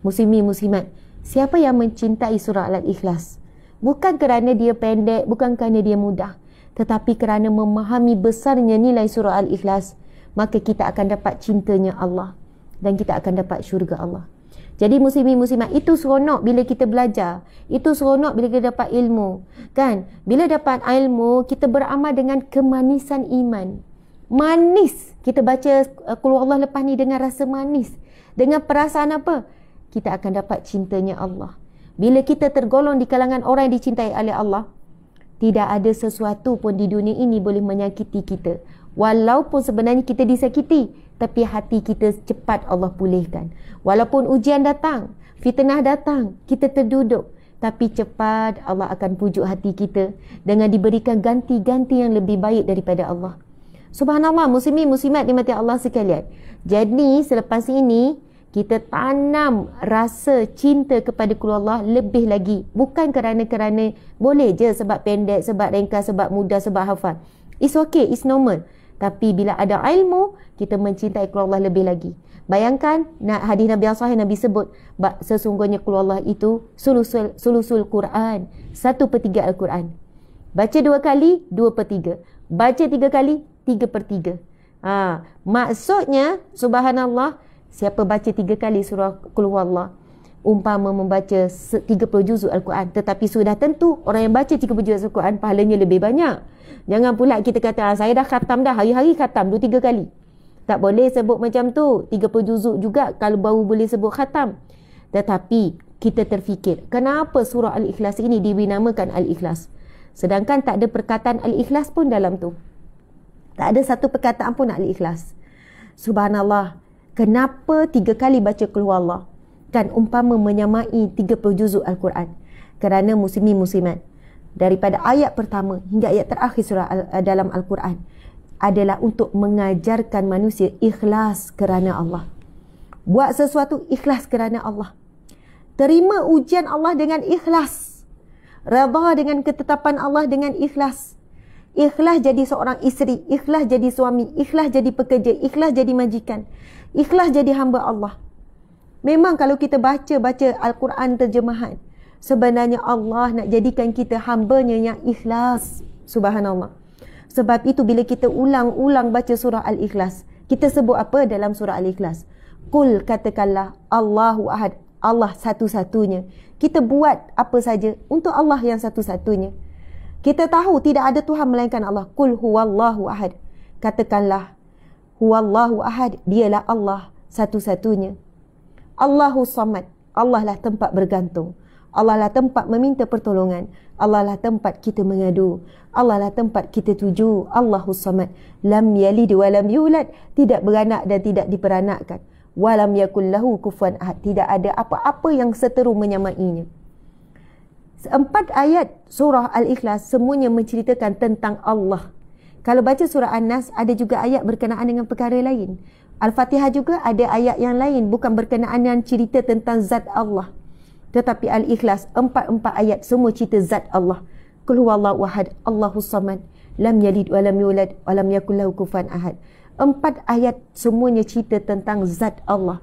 Muslimi muslimat, siapa yang mencintai surah Al-Ikhlas? Bukan kerana dia pendek, bukan kerana dia mudah, tetapi kerana memahami besarnya nilai surah Al-Ikhlas, maka kita akan dapat cintanya Allah dan kita akan dapat syurga Allah. Jadi muslimi muslimat, itu seronok bila kita belajar, itu seronok bila kita dapat ilmu, kan? Bila dapat ilmu, kita beramal dengan kemanisan iman. Manis. Kita baca Qul Huwallahu lepas ni dengan rasa manis, dengan perasaan apa? Kita akan dapat cintanya Allah. Bila kita tergolong di kalangan orang yang dicintai oleh Allah, tidak ada sesuatu pun di dunia ini boleh menyakiti kita. Walaupun sebenarnya kita disakiti, tapi hati kita cepat Allah pulihkan. Walaupun ujian datang, fitnah datang, kita terduduk, tapi cepat Allah akan pujuk hati kita dengan diberikan ganti-ganti yang lebih baik daripada Allah. Subhanallah, muslimin muslimat dimati Allah sekalian. Jadi selepas ini kita tanam rasa cinta kepada Allah lebih lagi. Bukan kerana boleh je sebab pendek, sebab ringkas, sebab mudah, sebab hafal. It's okay, it's normal. Tapi bila ada ilmu, kita mencintai Allah lebih lagi. Bayangkan, hadis Nabi Sahih Nabi sebut, sesungguhnya Allah itu sulusul Quran, 1/3 Al-Quran. Baca 2 kali, 2/3. Baca 3 kali, 3/3. Maksudnya, subhanallah, siapa baca 3 kali surah Qul Huwallah, umpama membaca 30 juzuk Al-Quran. Tetapi sudah tentu orang yang baca 30 juzuk Al-Quran pahalanya lebih banyak. Jangan pula kita kata, saya dah khatam dah, hari-hari khatam 2-3 kali. Tak boleh sebut macam tu. 30 juzuk juga kalau baru boleh sebut khatam. Tetapi kita terfikir, kenapa surah Al-Ikhlas ini dinamakan Al-Ikhlas? Sedangkan tak ada perkataan Al-Ikhlas pun dalam tu. Tak ada satu perkataan pun Al-Ikhlas. Subhanallah, kenapa 3 kali baca Qul Huwallah? Kan umpama menyamai 30 juzuk Al-Quran. Kerana muslimin muslimat, daripada ayat pertama hingga ayat terakhir surah dalam Al-Quran adalah untuk mengajarkan manusia ikhlas kerana Allah. Buat sesuatu ikhlas kerana Allah. Terima ujian Allah dengan ikhlas. Redha dengan ketetapan Allah dengan ikhlas. Ikhlas jadi seorang isteri, ikhlas jadi suami, ikhlas jadi pekerja, ikhlas jadi majikan, ikhlas jadi hamba Allah. Memang kalau kita baca Al-Quran terjemahan, sebenarnya Allah nak jadikan kita hambanya yang ikhlas. Subhanallah. Sebab itu bila kita ulang-ulang baca surah Al-Ikhlas, kita sebut apa dalam surah Al-Ikhlas? Qul, katakanlah, Allahu Ahad, Allah satu-satunya. Kita buat apa saja untuk Allah yang satu-satunya. Kita tahu tidak ada Tuhan melainkan Allah. Qul huwallahu ahad. Katakanlah, huwallahu ahad, dialah Allah satu-satunya. Allahu samad, Allah lah tempat bergantung. Allah lah tempat meminta pertolongan. Allah lah tempat kita mengadu. Allah lah tempat kita tuju. Allahu samad, lam yalid wa lam yulad, tidak beranak dan tidak diperanakkan. Wa lam yakul lahu kufuwan ahad, tidak ada apa-apa yang seteru menyamainya. 4 ayat surah Al-Ikhlas semuanya menceritakan tentang Allah. Kalau baca surah An-Nas, ada juga ayat berkenaan dengan perkara lain. Al-Fatihah juga ada ayat yang lain, bukan berkenaan dengan cerita tentang zat Allah. Tetapi Al-Ikhlas, 4 ayat semua cerita zat Allah. Qul huwallahu ahad, Allahus samad, lam yalid wa lam yulad wa lam yakul lahu kufuwan ahad. 4 ayat semuanya cerita tentang zat Allah.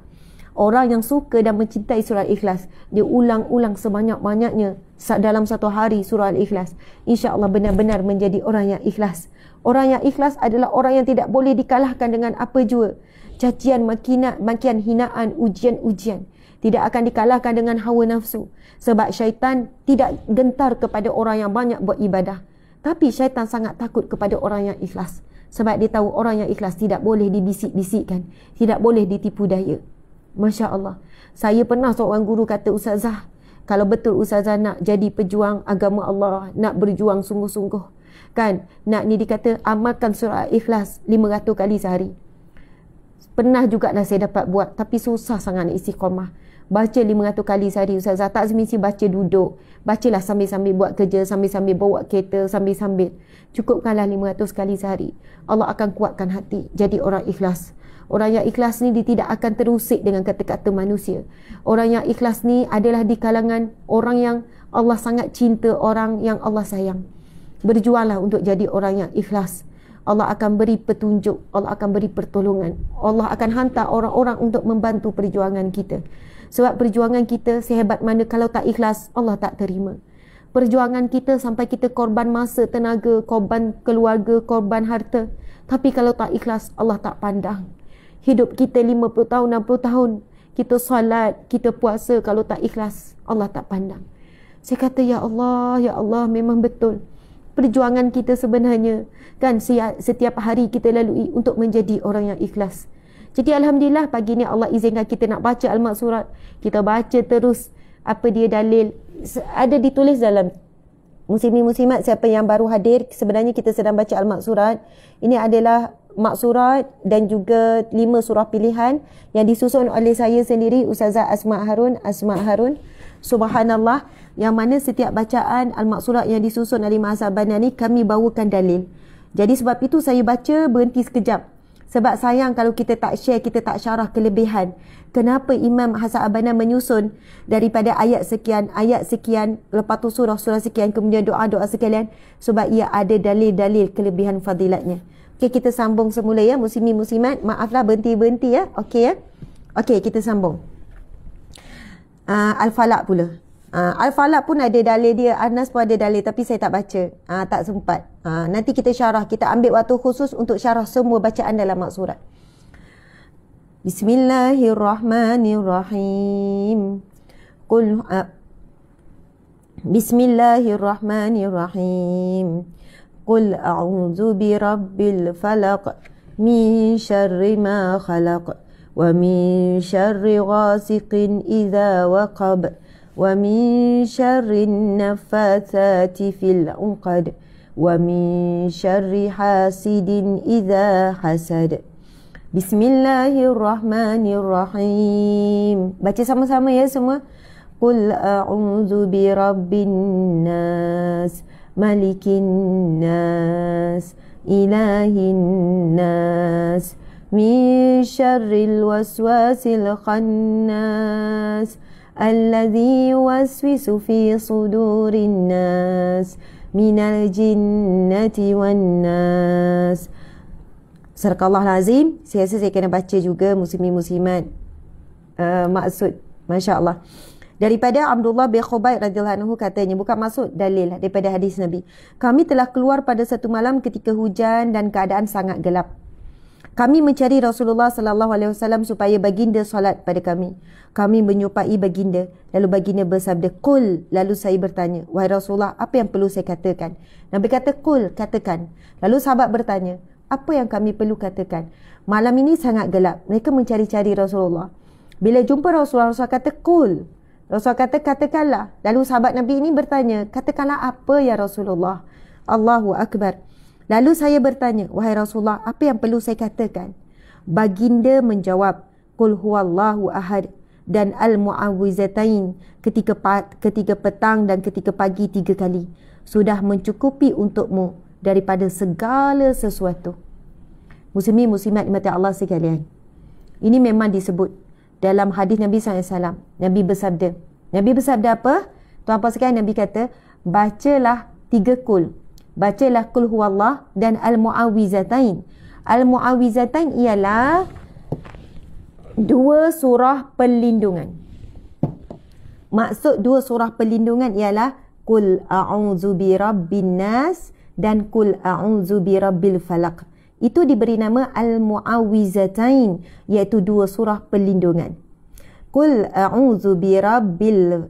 Orang yang suka dan mencintai surah Al-Ikhlas, dia ulang-ulang sebanyak-banyaknya dalam satu hari surah Al-Ikhlas. InsyaAllah benar-benar menjadi orang yang ikhlas. Orang yang ikhlas adalah orang yang tidak boleh dikalahkan dengan apa jua. Cacian, makian, hinaan, ujian-ujian. Tidak akan dikalahkan dengan hawa nafsu. Sebab syaitan tidak gentar kepada orang yang banyak buat ibadah. Tapi syaitan sangat takut kepada orang yang ikhlas. Sebab dia tahu orang yang ikhlas tidak boleh dibisik-bisikkan. Tidak boleh ditipu daya. Masya Allah. Saya pernah seorang guru kata, Ustazah, kalau betul Ustazah nak jadi pejuang agama Allah, nak berjuang sungguh-sungguh, kan, nak ni dikata amalkan surah Ikhlas 500 kali sehari. Pernah juga dah saya dapat buat, tapi susah sangat nak istiqamah. Baca 500 kali sehari Ustazah, tak semesti baca duduk. Bacalah sambil-sambil buat kerja, sambil-sambil bawa kereta, sambil-sambil. Cukupkanlah 500 kali sehari. Allah akan kuatkan hati, jadi orang ikhlas. Orang yang ikhlas ni dia tidak akan terusik dengan kata-kata manusia. Orang yang ikhlas ni adalah di kalangan orang yang Allah sangat cinta, orang yang Allah sayang. Berjuanglah untuk jadi orang yang ikhlas. Allah akan beri petunjuk, Allah akan beri pertolongan, Allah akan hantar orang-orang untuk membantu perjuangan kita. Sebab perjuangan kita sehebat mana, kalau tak ikhlas, Allah tak terima. Perjuangan kita sampai kita korban masa, tenaga, korban keluarga, korban harta, tapi kalau tak ikhlas, Allah tak pandang. Hidup kita 50 tahun, 60 tahun, kita solat, kita puasa, kalau tak ikhlas, Allah tak pandang. Saya kata, ya Allah, memang betul. Perjuangan kita sebenarnya kan setiap hari kita lalui untuk menjadi orang yang ikhlas. Jadi alhamdulillah pagi ni Allah izinkan kita nak baca Al-Maksurat. Kita baca terus apa dia dalil. Ada ditulis dalam muslimin-muslimat, siapa yang baru hadir, sebenarnya kita sedang baca Al-Maksurat. Ini adalah Maksurat dan juga 5 surah pilihan yang disusun oleh saya sendiri, Ustazah Asma Harun. Subhanallah, yang mana setiap bacaan Al-Maksurat yang disusun oleh Mahasab Banna ni kami bawakan dalil. Jadi sebab itu saya baca berhenti sekejap. Sebab sayang kalau kita tak share, kita tak syarah kelebihan. Kenapa Imam Hasan Al-Banna menyusun daripada ayat sekian, lepas tu surah sekian, kemudian doa-doa sekalian. Sebab ia ada dalil-dalil kelebihan fadilatnya. Okey, kita sambung semula ya, muslimin-muslimat. Maaflah berhenti-berhenti ya. Okey ya. Okey, kita sambung. Al-Falaq pula. Al-Falaq pun ada dalil dia, Anas pun ada dalil, tapi saya tak baca, tak sempat. Nanti kita syarah, kita ambil waktu khusus untuk syarah semua bacaan dalam Maksurat. Bismillahirrahmanirrahim. Bismillahirrahmanirrahim. Qul a'udzu birabbil falaq min syarri ma khalaq wa min syarri ghasiqin idza waqab wa min syarri naffatsati fil 'uqad wa min syarri hasidin idza hasad. Bismillahirrahmanirrahim. Baca sama-sama ya semua. Qul a'udzu birabbin nas, malikin nas, ilahin nas, min syarril waswasil khannas, alladhi yuwaswisu fi sudurin nas, minal jinnati wan nas. Sadaqallahul azim. Saya rasa saya kena baca juga, muslimin-muslimat. Maksud, Masya Allah. Daripada Abdullah bin Khubayb radhiyallahu anhu katanya, bukan maksud dalil daripada hadis Nabi. Kami telah keluar pada satu malam ketika hujan dan keadaan sangat gelap. Kami mencari Rasulullah sallallahu alaihi wasallam supaya baginda solat pada kami. Kami menyupai baginda, lalu baginda bersabda, "Qul." Lalu saya bertanya, "Wahai Rasulullah, apa yang perlu saya katakan?" Nabi kata, "Qul," katakan. Lalu sahabat bertanya, "Apa yang kami perlu katakan?" Malam ini sangat gelap. Mereka mencari-cari Rasulullah. Bila jumpa Rasulullah, Rasulullah kata, "Qul." Rasulullah kata, "Katakanlah." Lalu sahabat Nabi ini bertanya, "Katakanlah apa ya Rasulullah?" Allahu Akbar. Lalu saya bertanya, "Wahai Rasulullah, apa yang perlu saya katakan?" Baginda menjawab, "Qul huwallahu ahad dan al-mu'awwizatain ketika petang dan ketika pagi 3 kali. Sudah mencukupi untukmu daripada segala sesuatu." Muslimin muslimat dimati Allah sekalian. Ini memang disebut dalam hadis Nabi SAW. Nabi bersabda apa? Tuan-tuan sekalian, Nabi kata, bacalah 3 kul. Bacalah kul huwallah dan al-mu'awwizatain. Al-mu'awwizatain ialah 2 surah perlindungan. Maksud 2 surah perlindungan ialah Qul a'udzu birabbin nas dan Qul a'udzu birabbil falaq. Itu diberi nama al-mu'awwizatain, iaitu 2 surah perlindungan. Qul a'udzu birabbin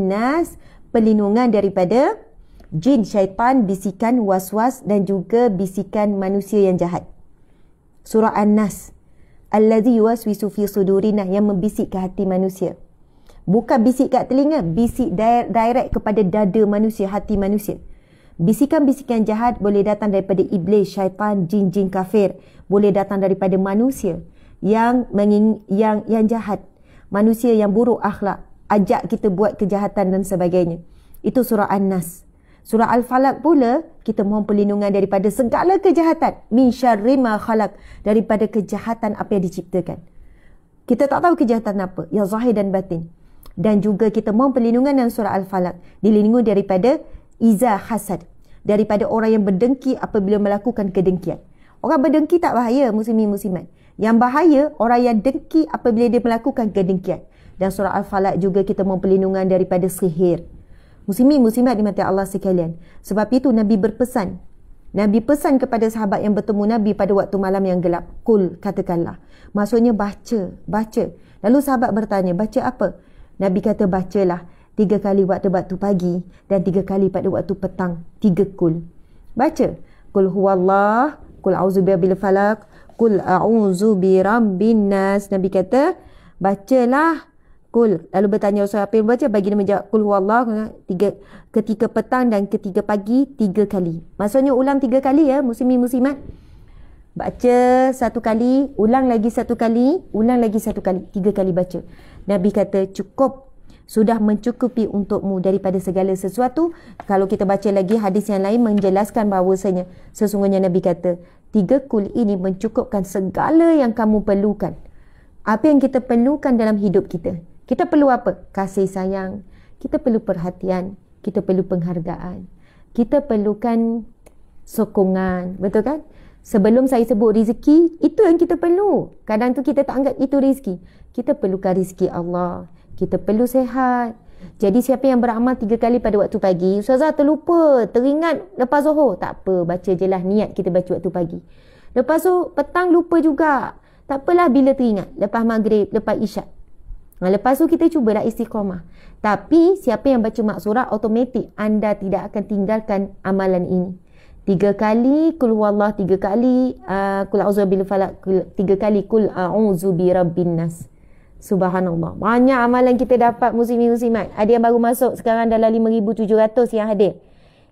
nas, perlindungan daripada jin, syaitan, bisikan waswas dan juga bisikan manusia yang jahat. Surah An-Nas, allazi yuwaswisu fi sudurina, yang membisik ke hati manusia. Bukan bisik kat telinga, bisik direct kepada dada manusia, hati manusia. Bisikan-bisikan jahat boleh datang daripada iblis, syaitan, jin-jin kafir. Boleh datang daripada manusia yang jahat. Manusia yang buruk akhlak, ajak kita buat kejahatan dan sebagainya. Itu surah An-Nas. Surah Al-Falaq pula, kita mohon perlindungan daripada segala kejahatan. Min syarri ma khalaq, daripada kejahatan apa yang diciptakan. Kita tak tahu kejahatan apa, yang zahir dan batin. Dan juga kita mohon perlindungan dalam surah Al-Falaq, dilindungi daripada iza hasad. daripada orang yang berdengki apabila melakukan kedengkian. Orang berdengki tak bahaya, muslimin muslimat. Yang bahaya orang yang dengki apabila dia melakukan kedengkian. Dan surah Al-Falaq juga kita mohon perlindungan daripada sihir. Muslimin muslimat dimati Allah sekalian. Sebab itu Nabi berpesan. Nabi pesan kepada sahabat yang bertemu Nabi pada waktu malam yang gelap. Kul, katakanlah. Maksudnya baca. Lalu sahabat bertanya, baca apa? Nabi kata, bacalah 3 kali waktu pagi dan 3 kali pada waktu petang. 3 kul. Baca. Kul huwallah, kul a'udzu birabbil falaq, kul a'udzu birabbin nas. Nabi kata, bacalah kul. Lalu bertanya Rasul, apa yang baca? Bagi dia menjawab, kul huwallah ketika petang dan ketika pagi 3 kali. Maksudnya ulang 3 kali ya, muslimin muslimat. Baca 1 kali, ulang lagi 1 kali, ulang lagi 1 kali, 3 kali baca. Nabi kata cukup, sudah mencukupi untukmu daripada segala sesuatu. Kalau kita baca lagi hadis yang lain menjelaskan bahawasanya sesungguhnya Nabi kata 3 kul ini mencukupkan segala yang kamu perlukan. Apa yang kita perlukan dalam hidup kita? Kita perlu apa? Kasih sayang, kita perlu perhatian, kita perlu penghargaan, kita perlukan sokongan, betul kan? Sebelum saya sebut rezeki, itu yang kita perlu. Kadang tu kita tak anggap itu rezeki. Kita perlukan rezeki Allah. Kita perlu sehat. Jadi siapa yang beramal 3 kali pada waktu pagi, Ustazah terlupa, teringat lepas Zuhur, tak apa, baca je lah, niat kita baca waktu pagi. Lepas tu petang lupa juga, tak apalah bila teringat, lepas maghrib, lepas isyak. Lepas tu kita cubalah istiqamah. Tapi siapa yang baca maksurah, automatik anda tidak akan tinggalkan amalan ini. 3 kali kul huwallah, 3 kali kul a'udzu birabbil falaq, 3 kali kul a'udzu birabbin nas. Subhanallah. Banyak amalan kita dapat, muslimin muslimat. Ada yang baru masuk sekarang dalam 5,700 yang hadir.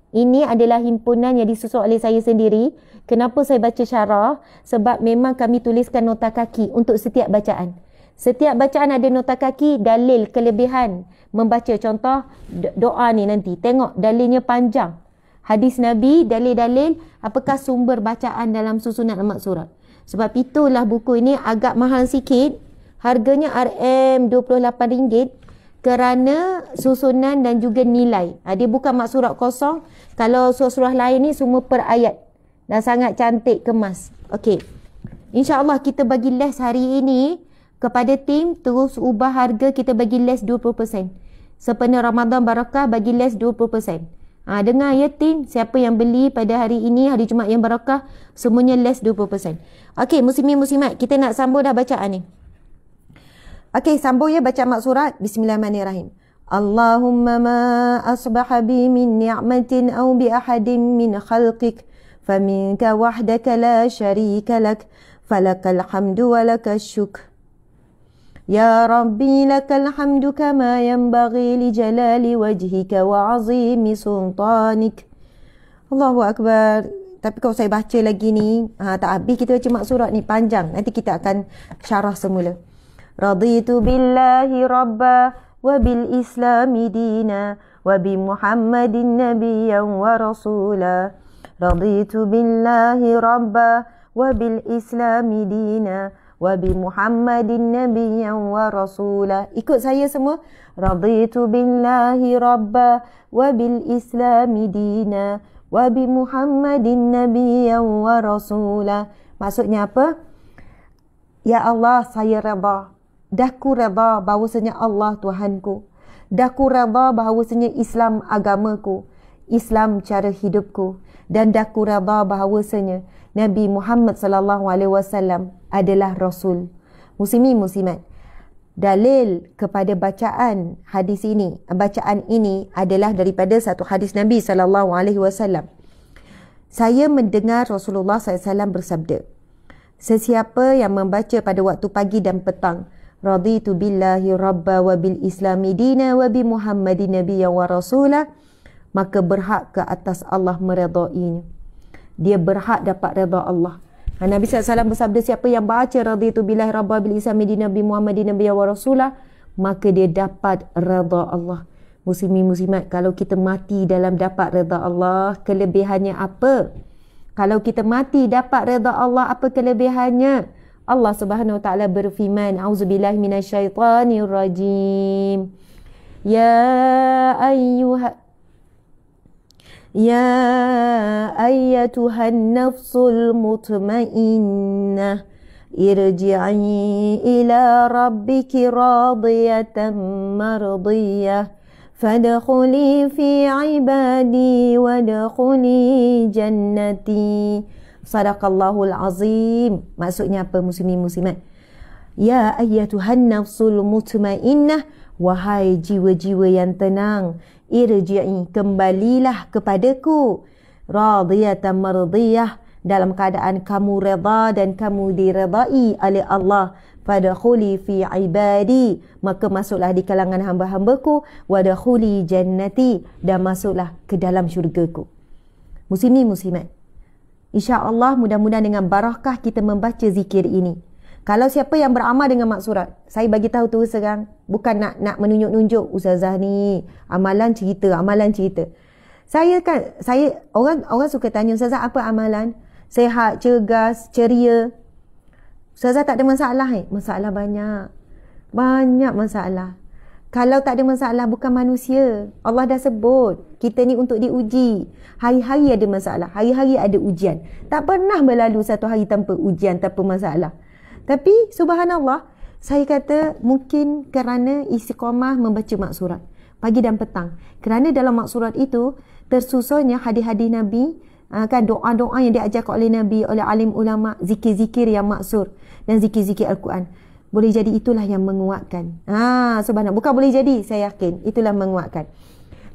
Ini adalah himpunan yang disusun oleh saya sendiri. Kenapa saya baca syarah? Sebab memang kami tuliskan nota kaki untuk setiap bacaan. Setiap bacaan ada nota kaki, dalil kelebihan membaca. Contoh doa ni nanti, tengok dalilnya panjang. Hadis Nabi, dalil-dalil, apakah sumber bacaan dalam susunan amat surat. Sebab itulah buku ini agak mahal sikit. Harganya RM28 kerana susunan dan juga nilai. Dia bukan maksurat kosong. Kalau surah-surah lain ni semua per ayat. Dan sangat cantik, kemas. Okey. InsyaAllah kita bagi les hari ini kepada tim, terus ubah harga, kita bagi les 20%. Sepenuh Ramadan Barakah bagi les 20%. Dengar ya tim, siapa yang beli pada hari ini, hari Jumaat yang Barakah, semuanya les 20%. Okey, muslimin muslimat, kita nak sambung dah bacaan ni. Okey, sambung ya baca mak surat. Bismillahirrahmanirrahim. Allahumma ma asbaha bi min ni'matin aw bi ahadin min khalqik faminka wahdaka la sharika lak falakal hamdu wa lakal syukr. Ya Rabbi lakal hamdu kama yanbaghi li jalali wajhika wa azimi sultanik. Allahu Akbar. Tapi kalau saya baca lagi ni, tak habis kita baca mak surat ni, panjang. Nanti kita akan syarah semula. Raditu billahi rabba wa bil islami dina wa bi Muhammadin nabiyyan wa rasula. Raditu billahi rabba wa bil islami dina wa bi Muhammadin nabiyyan wa rasula. Ikut saya semua. Raditu billahi rabba wa bil islami dina wa bi Muhammadin nabiyyan wa rasula. Maksudnya apa? Ya Allah, saya redha. Dah ku redha bahawasanya Allah Tuhanku. Dah ku redha bahawasanya Islam agamaku, Islam cara hidupku, dan dah ku redha bahawasanya Nabi Muhammad sallallahu alaihi wasallam adalah rasul. Muslimin muslimat, dalil kepada bacaan hadis ini, bacaan ini adalah daripada satu hadis Nabi sallallahu alaihi wasallam. Saya mendengar Rasulullah SAW bersabda, sesiapa yang membaca pada waktu pagi dan petang, Raditu billahi rabba wa bil islami dina wa bi Muhammadin nabiyyan wa rasulah, maka berhak ke atas Allah meredainya. Dia berhak dapat redha Allah. Nabi SAW bersabda, siapa yang baca Raditu billahi rabba bil islami dina bi Muhammadin nabiyyan wa rasulah, maka dia dapat redha Allah. Muslimin muslimat, kalau kita mati dalam dapat redha Allah, kelebihannya apa? Kalau kita mati dapat redha Allah, apa kelebihannya? Allah Subhanahu wa taala berfirman, auzubillahi minasyaitonir rajim. Ya Ya ayyatuhan nafsul mutmainnah irji'i ila rabbiki radiyatan mardiyah fadkhuli fi ibadi wadkhuli jannati. Sadaqallahul azim. Maksudnya apa muslimin-muslimat? Ya ayyatuhan nafsul mutmainnah, wahai jiwa-jiwa yang tenang, irji'i, kembalilah kepadaku, radiyatan mardiyah, dalam keadaan kamu redha dan kamu diredai oleh Allah. Fadkhuli fi ibadi, maka masuklah di kalangan hamba-hambaku, wadkhuli jannati, dan masuklah ke dalam syurgaku. Muslimin muslimat, insya-Allah mudah-mudahan dengan barakah kita membaca zikir ini. Kalau siapa yang beramal dengan maksurat, saya bagi tahu tu sekarang, bukan nak menunjuk-nunjuk ustazah ni amalan cerita. Saya orang suka tanya, ustazah apa amalan? Sehat, cergas, ceria. Ustazah tak ada masalah Masalah banyak. Banyak masalah. Kalau tak ada masalah, bukan manusia. Allah dah sebut, kita ni untuk diuji. Hari-hari ada masalah, hari-hari ada ujian. Tak pernah berlalu satu hari tanpa ujian, tanpa masalah. Tapi subhanallah, saya kata mungkin kerana istiqamah membaca maksurat pagi dan petang. Kerana dalam maksurat itu tersusunnya hadis-hadis Nabi, kan doa-doa yang diajarkan oleh Nabi, oleh alim ulama, zikir-zikir yang maksur dan zikir-zikir Al-Quran. Boleh jadi itulah yang menguatkan. Subhanallah. Bukan boleh jadi, saya yakin itulah menguatkan.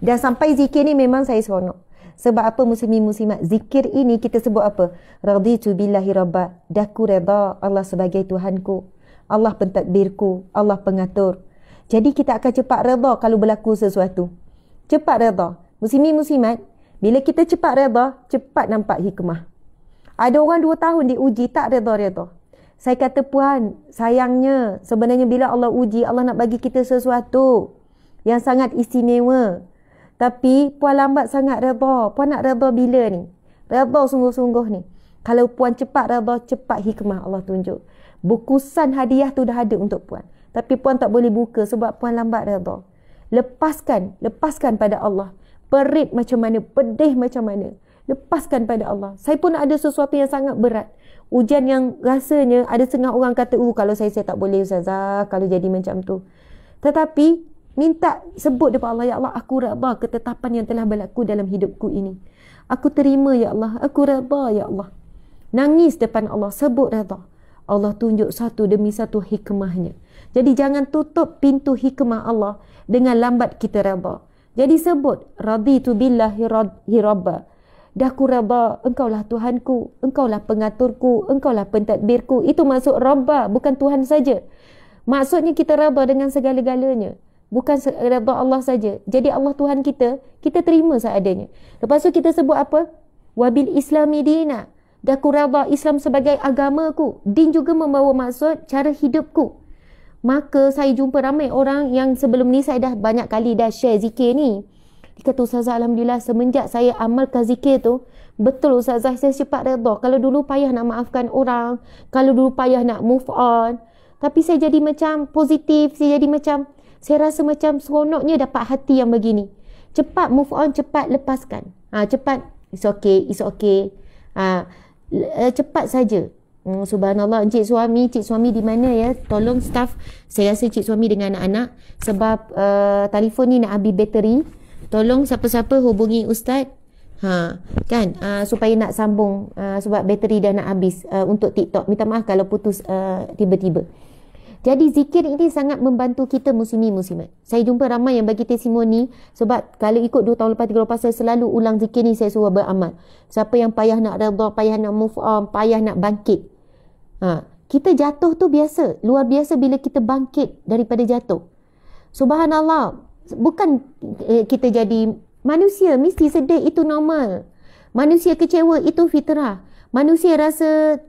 Dan sampai zikir ni memang saya seronok. Sebab apa muslimin muslimat? Zikir ini kita sebut apa? Raditu billahi rabba. Daku redha Allah sebagai Tuhanku. Allah pentadbirku. Allah pengatur. Jadi kita akan cepat redha kalau berlaku sesuatu. Cepat redha. Muslimin muslimat, bila kita cepat redha, cepat nampak hikmah. Ada orang 2 tahun diuji tak redha-redha. Saya kata puan, sayangnya sebenarnya bila Allah uji, Allah nak bagi kita sesuatu yang sangat istimewa. Tapi puan lambat sangat redha. Puan nak redha bila ni? Redha sungguh-sungguh ni. Kalau puan cepat redha, cepat hikmah Allah tunjuk. Bukusan hadiah tu dah ada untuk puan. Tapi puan tak boleh buka sebab puan lambat redha. Lepaskan pada Allah. Perit macam mana, pedih macam mana, lepaskan pada Allah. Saya pun ada sesuatu yang sangat berat. Ujian yang rasanya ada setengah orang kata, kalau saya tak boleh ustazah kalau jadi macam tu. Tetapi minta sebut depan Allah, ya Allah, aku redha ketetapan yang telah berlaku dalam hidupku ini. Aku terima ya Allah, aku redha ya Allah. Nangis depan Allah, sebut redha. Allah tunjuk satu demi satu hikmahnya. Jadi jangan tutup pintu hikmah Allah dengan lambat kita redha. Jadi sebut, raditu billahi rabba. Dah ku redha, engkaulah Tuhanku, engkaulah pengaturku, engkaulah pentadbirku. Itu maksud rabba, bukan Tuhan saja. Maksudnya kita redha dengan segala-galanya. Bukan redha Allah saja. Jadi Allah Tuhan kita, kita terima seadanya. Lepas tu kita sebut apa? Wabil islami dina. Dah ku redha Islam sebagai agamaku. Din juga membawa maksud cara hidupku. Maka saya jumpa ramai orang yang sebelum ni saya dah banyak kali dah share zikir ni. Dia kata, ustazah alhamdulillah semenjak saya amalkan zikir tu, betul ustazah saya cepat redha. Kalau dulu payah nak maafkan orang, kalau dulu payah nak move on, tapi saya jadi macam positif, saya rasa macam seronoknya dapat hati yang begini. Cepat move on, cepat lepaskan. Cepat, it's okay. Cepat saja. Subhanallah, cik suami di mana ya? Tolong staff, saya rasa cik suami dengan anak-anak, sebab telefon ni nak habis bateri. Tolong siapa-siapa hubungi ustaz. Supaya nak sambung, sebab bateri dah nak habis untuk TikTok. Minta maaf kalau putus tiba-tiba. Jadi zikir ini sangat membantu kita muslimin muslimat. Saya jumpa ramai yang bagi testimoni, sebab kalau ikut 2 tahun lepas 3 tahun lepas saya selalu ulang zikir ni, saya suruh beramal. Siapa yang payah nak redha, payah nak move on, payah nak bangkit. Kita jatuh tu biasa, luar biasa bila kita bangkit daripada jatuh. Subhanallah, bukan kita jadi manusia mesti sedih, itu normal. Manusia kecewa, itu fitrah. Manusia rasa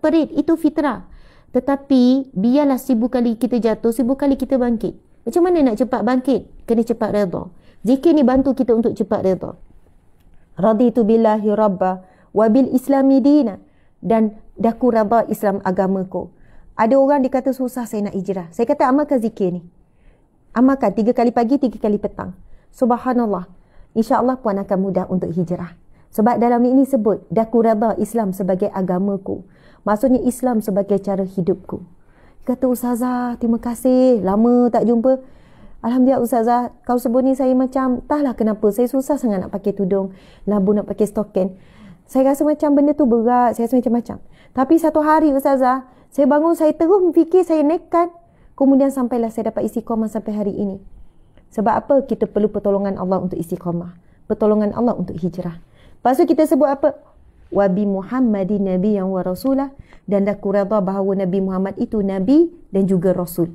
perit, itu fitrah. Tetapi biarlah 1000 kali kita jatuh, 1000 kali kita bangkit. Macam mana nak cepat bangkit? Kena cepat redha. Zikir ni bantu kita untuk cepat redha. Raditu billahi rabba wa bil islami dina. Dan dah ku redha Islam agamaku. Ada orang dia kata susah saya nak hijrah. Saya kata amalkan zikir ni. Amalkan 3 kali pagi, 3 kali petang. Subhanallah. InsyaAllah puan akan mudah untuk hijrah. Sebab dalam ini sebut, daku redha Islam sebagai agamaku. Maksudnya Islam sebagai cara hidupku. Kata Ustazah, terima kasih. Lama tak jumpa. Alhamdulillah Ustazah, kau sebut ni saya macam, entahlah kenapa. Saya susah sangat nak pakai tudung labu, nak pakai stokin. Saya rasa macam benda tu berat. Saya rasa macam-macam. Tapi satu hari Ustazah, saya bangun, saya terus fikir, saya nekat. Kemudian sampailah saya dapat istiqamah sampai hari ini. Sebab apa? Kita perlu pertolongan Allah untuk istiqamah. Pertolongan Allah untuk hijrah. Lepas tu kita sebut apa? Wabi Muhammadin Nabi yang wa Rasulah. Dan aku redha bahawa Nabi Muhammad itu Nabi dan juga Rasul.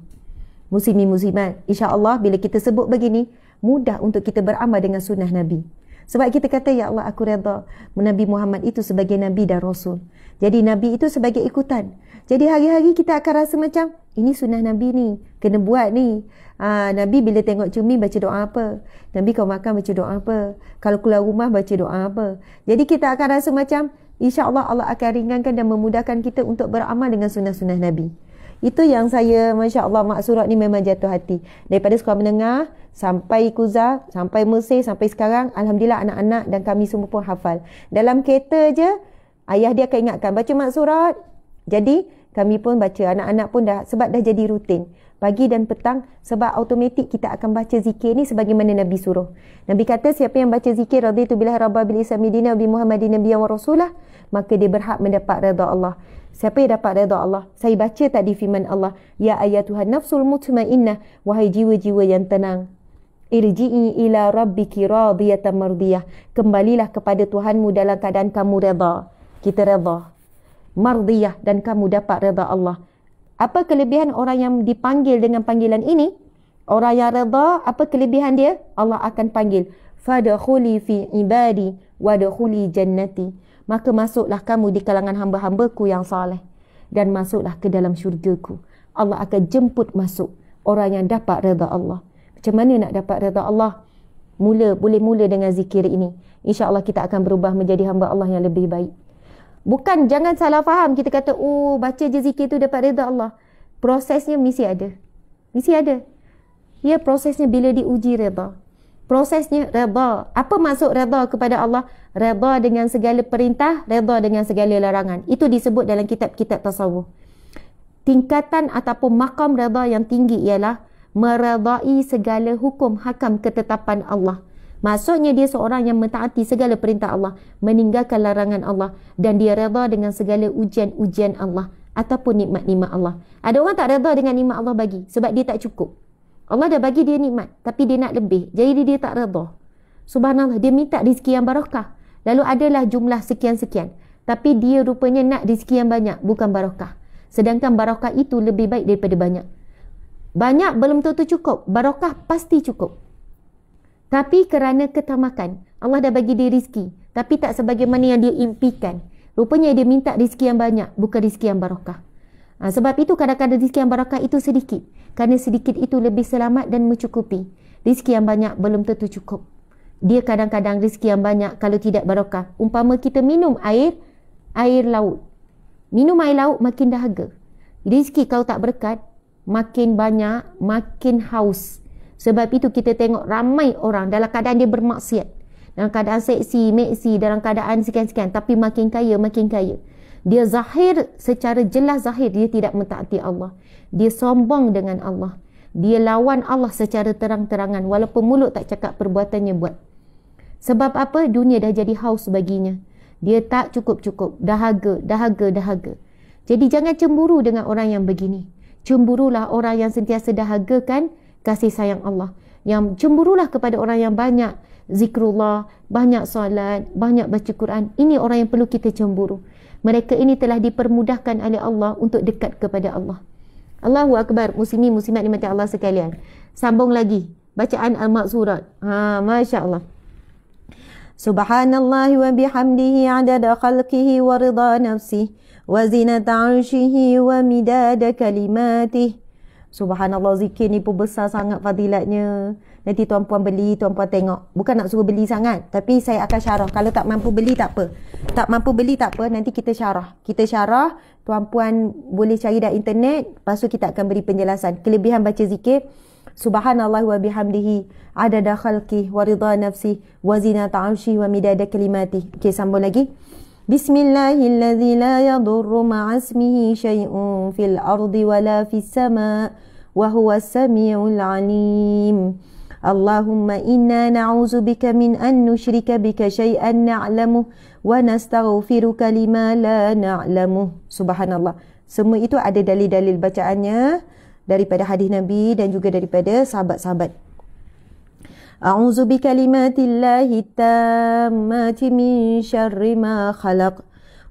Muslimin muslimat, insya-Allah bila kita sebut begini, mudah untuk kita beramal dengan sunnah Nabi. Sebab kita kata, ya Allah aku redha Nabi Muhammad itu sebagai Nabi dan Rasul. Jadi Nabi itu sebagai ikutan. Jadi hari-hari kita akan rasa macam, ini sunnah Nabi ni, kena buat ni. Nabi bila tengok cermin baca doa apa? Nabi kalau makan baca doa apa? Kalau keluar rumah baca doa apa? Jadi kita akan rasa macam, insya-Allah Allah akan ringankan dan memudahkan kita untuk beramal dengan sunnah-sunnah Nabi. Itu yang saya, Masya Allah, Mak Surat ni memang jatuh hati. Daripada sekolah menengah, sampai Kuza, sampai Mesir, sampai sekarang, Alhamdulillah anak-anak dan kami semua pun hafal. Dalam kereta je, ayah dia akan ingatkan, baca Mak Surat. Jadi, kami pun baca, anak-anak pun dah, sebab dah jadi rutin. Pagi dan petang, sebab automatik kita akan baca zikir ni sebagaimana Nabi suruh. Nabi kata, siapa yang baca zikir, raditu billahi rabba bil islami dina wa bi Muhammadin nabiyyan wa rasulah, maka dia berhak mendapat redha Allah. Siapa yang dapat redha Allah? Saya baca tadi firman Allah, ya ayatuhan nafsul mutmainnah, wahai jiwa-jiwa yang tenang, irji'i ila rabbiki radiyatan mardiyah, kembalilah kepada Tuhanmu dalam keadaan kamu redha. Kita redha, mardiyah, dan kamu dapat redha Allah. Apa kelebihan orang yang dipanggil dengan panggilan ini? Orang yang redha, apa kelebihan dia? Allah akan panggil, fadkhuli fi ibadi wadkhuli jannati, maka masuklah kamu di kalangan hamba-hambaku yang saleh dan masuklah ke dalam syurgaku. Allah akan jemput masuk orang yang dapat redha Allah. Macam mana nak dapat redha Allah? Boleh mula dengan zikir ini. InsyaAllah kita akan berubah menjadi hamba Allah yang lebih baik. Bukan, jangan salah faham. Kita kata, oh baca je zikir tu dapat redha Allah. Prosesnya mesti ada. Mesti ada. Ya, prosesnya bila diuji redha. Prosesnya redha. Apa maksud redha kepada Allah? Redha dengan segala perintah, redha dengan segala larangan. Itu disebut dalam kitab-kitab tasawuf. Tingkatan ataupun makam redha yang tinggi ialah meredai segala hukum hakam ketetapan Allah. Maksudnya dia seorang yang mentaati segala perintah Allah, meninggalkan larangan Allah, dan dia redha dengan segala ujian-ujian Allah ataupun nikmat-nikmat Allah. Ada orang tak redha dengan nikmat Allah bagi sebab dia tak cukup. Allah dah bagi dia nikmat tapi dia nak lebih, jadi dia tak redha. Subhanallah, dia minta rezeki yang barakah. Lalu adalah jumlah sekian-sekian, tapi dia rupanya nak rezeki yang banyak, bukan barakah. Sedangkan barakah itu lebih baik daripada banyak. Banyak belum tentu cukup, barakah pasti cukup. Tapi kerana ketamakan, Allah dah bagi dia rezeki, tapi tak sebagaimana yang dia impikan. Rupanya dia minta rezeki yang banyak, bukan rezeki yang barakah. Sebab itu kadang-kadang rezeki yang barakah itu sedikit. Kerana sedikit itu lebih selamat dan mencukupi. Rezeki yang banyak belum tentu cukup. Dia kadang-kadang rezeki yang banyak kalau tidak barakah. Umpama kita minum air laut. Minum air laut makin dahaga. Rezeki kalau tak berkat, makin banyak, makin haus. Sebab itu kita tengok ramai orang dalam keadaan dia bermaksiat, dalam keadaan seksi, meksi, dalam keadaan sekian-sekian, tapi makin kaya, makin kaya. Dia zahir, secara jelas zahir dia tidak mentaati Allah. Dia sombong dengan Allah. Dia lawan Allah secara terang-terangan walaupun mulut tak cakap, perbuatannya buat. Sebab apa? Dunia dah jadi haus baginya. Dia tak cukup-cukup, dahaga. Jadi jangan cemburu dengan orang yang begini. Cemburulah orang yang sentiasa dahagakan kasih sayang Allah. Yang cemburulah kepada orang yang banyak zikrullah, banyak solat, banyak baca Quran. Ini orang yang perlu kita cemburu. Mereka ini telah dipermudahkan oleh Allah untuk dekat kepada Allah. Allahu Akbar. Muslimin muslimat dimati Allah sekalian. Sambung lagi bacaan Al-Maqsurat. Masya Allah. Subhanallah wa bihamdihi adada khalqihi wa ridha nafsihi wa zinata arshihi wa midada kalimatih. Subhanallah, zikir ni pun besar sangat fadilatnya. Nanti tuan-puan beli, tuan-puan tengok. Bukan nak suruh beli sangat, tapi saya akan syarah. Kalau tak mampu beli tak apa. Tak mampu beli tak apa, nanti kita syarah. Kita syarah, tuan-puan boleh cari dah internet. Lepas tu kita akan beri penjelasan. Kelebihan baca zikir. Subhanallah wa bihamdihi adada khalqih wa ridha nafsih wa zinata arshih wa midada kalimatih. Okey, sambung lagi. Bismillahilladzi la yadurru ma'asmihi syai'un fil ardi wala fis sama' wa huwas samiul alim. Allahumma inna na'udzubika min an nusyrika bika syai'an na'lamuh wa nastaghfiruka lima la na'lamuh. Subhanallah. Semua itu ada dalil-dalil bacaannya daripada hadis Nabi dan juga daripada sahabat-sahabat. A'udzu bikalimatillahi tammati min syarri ma khalaq.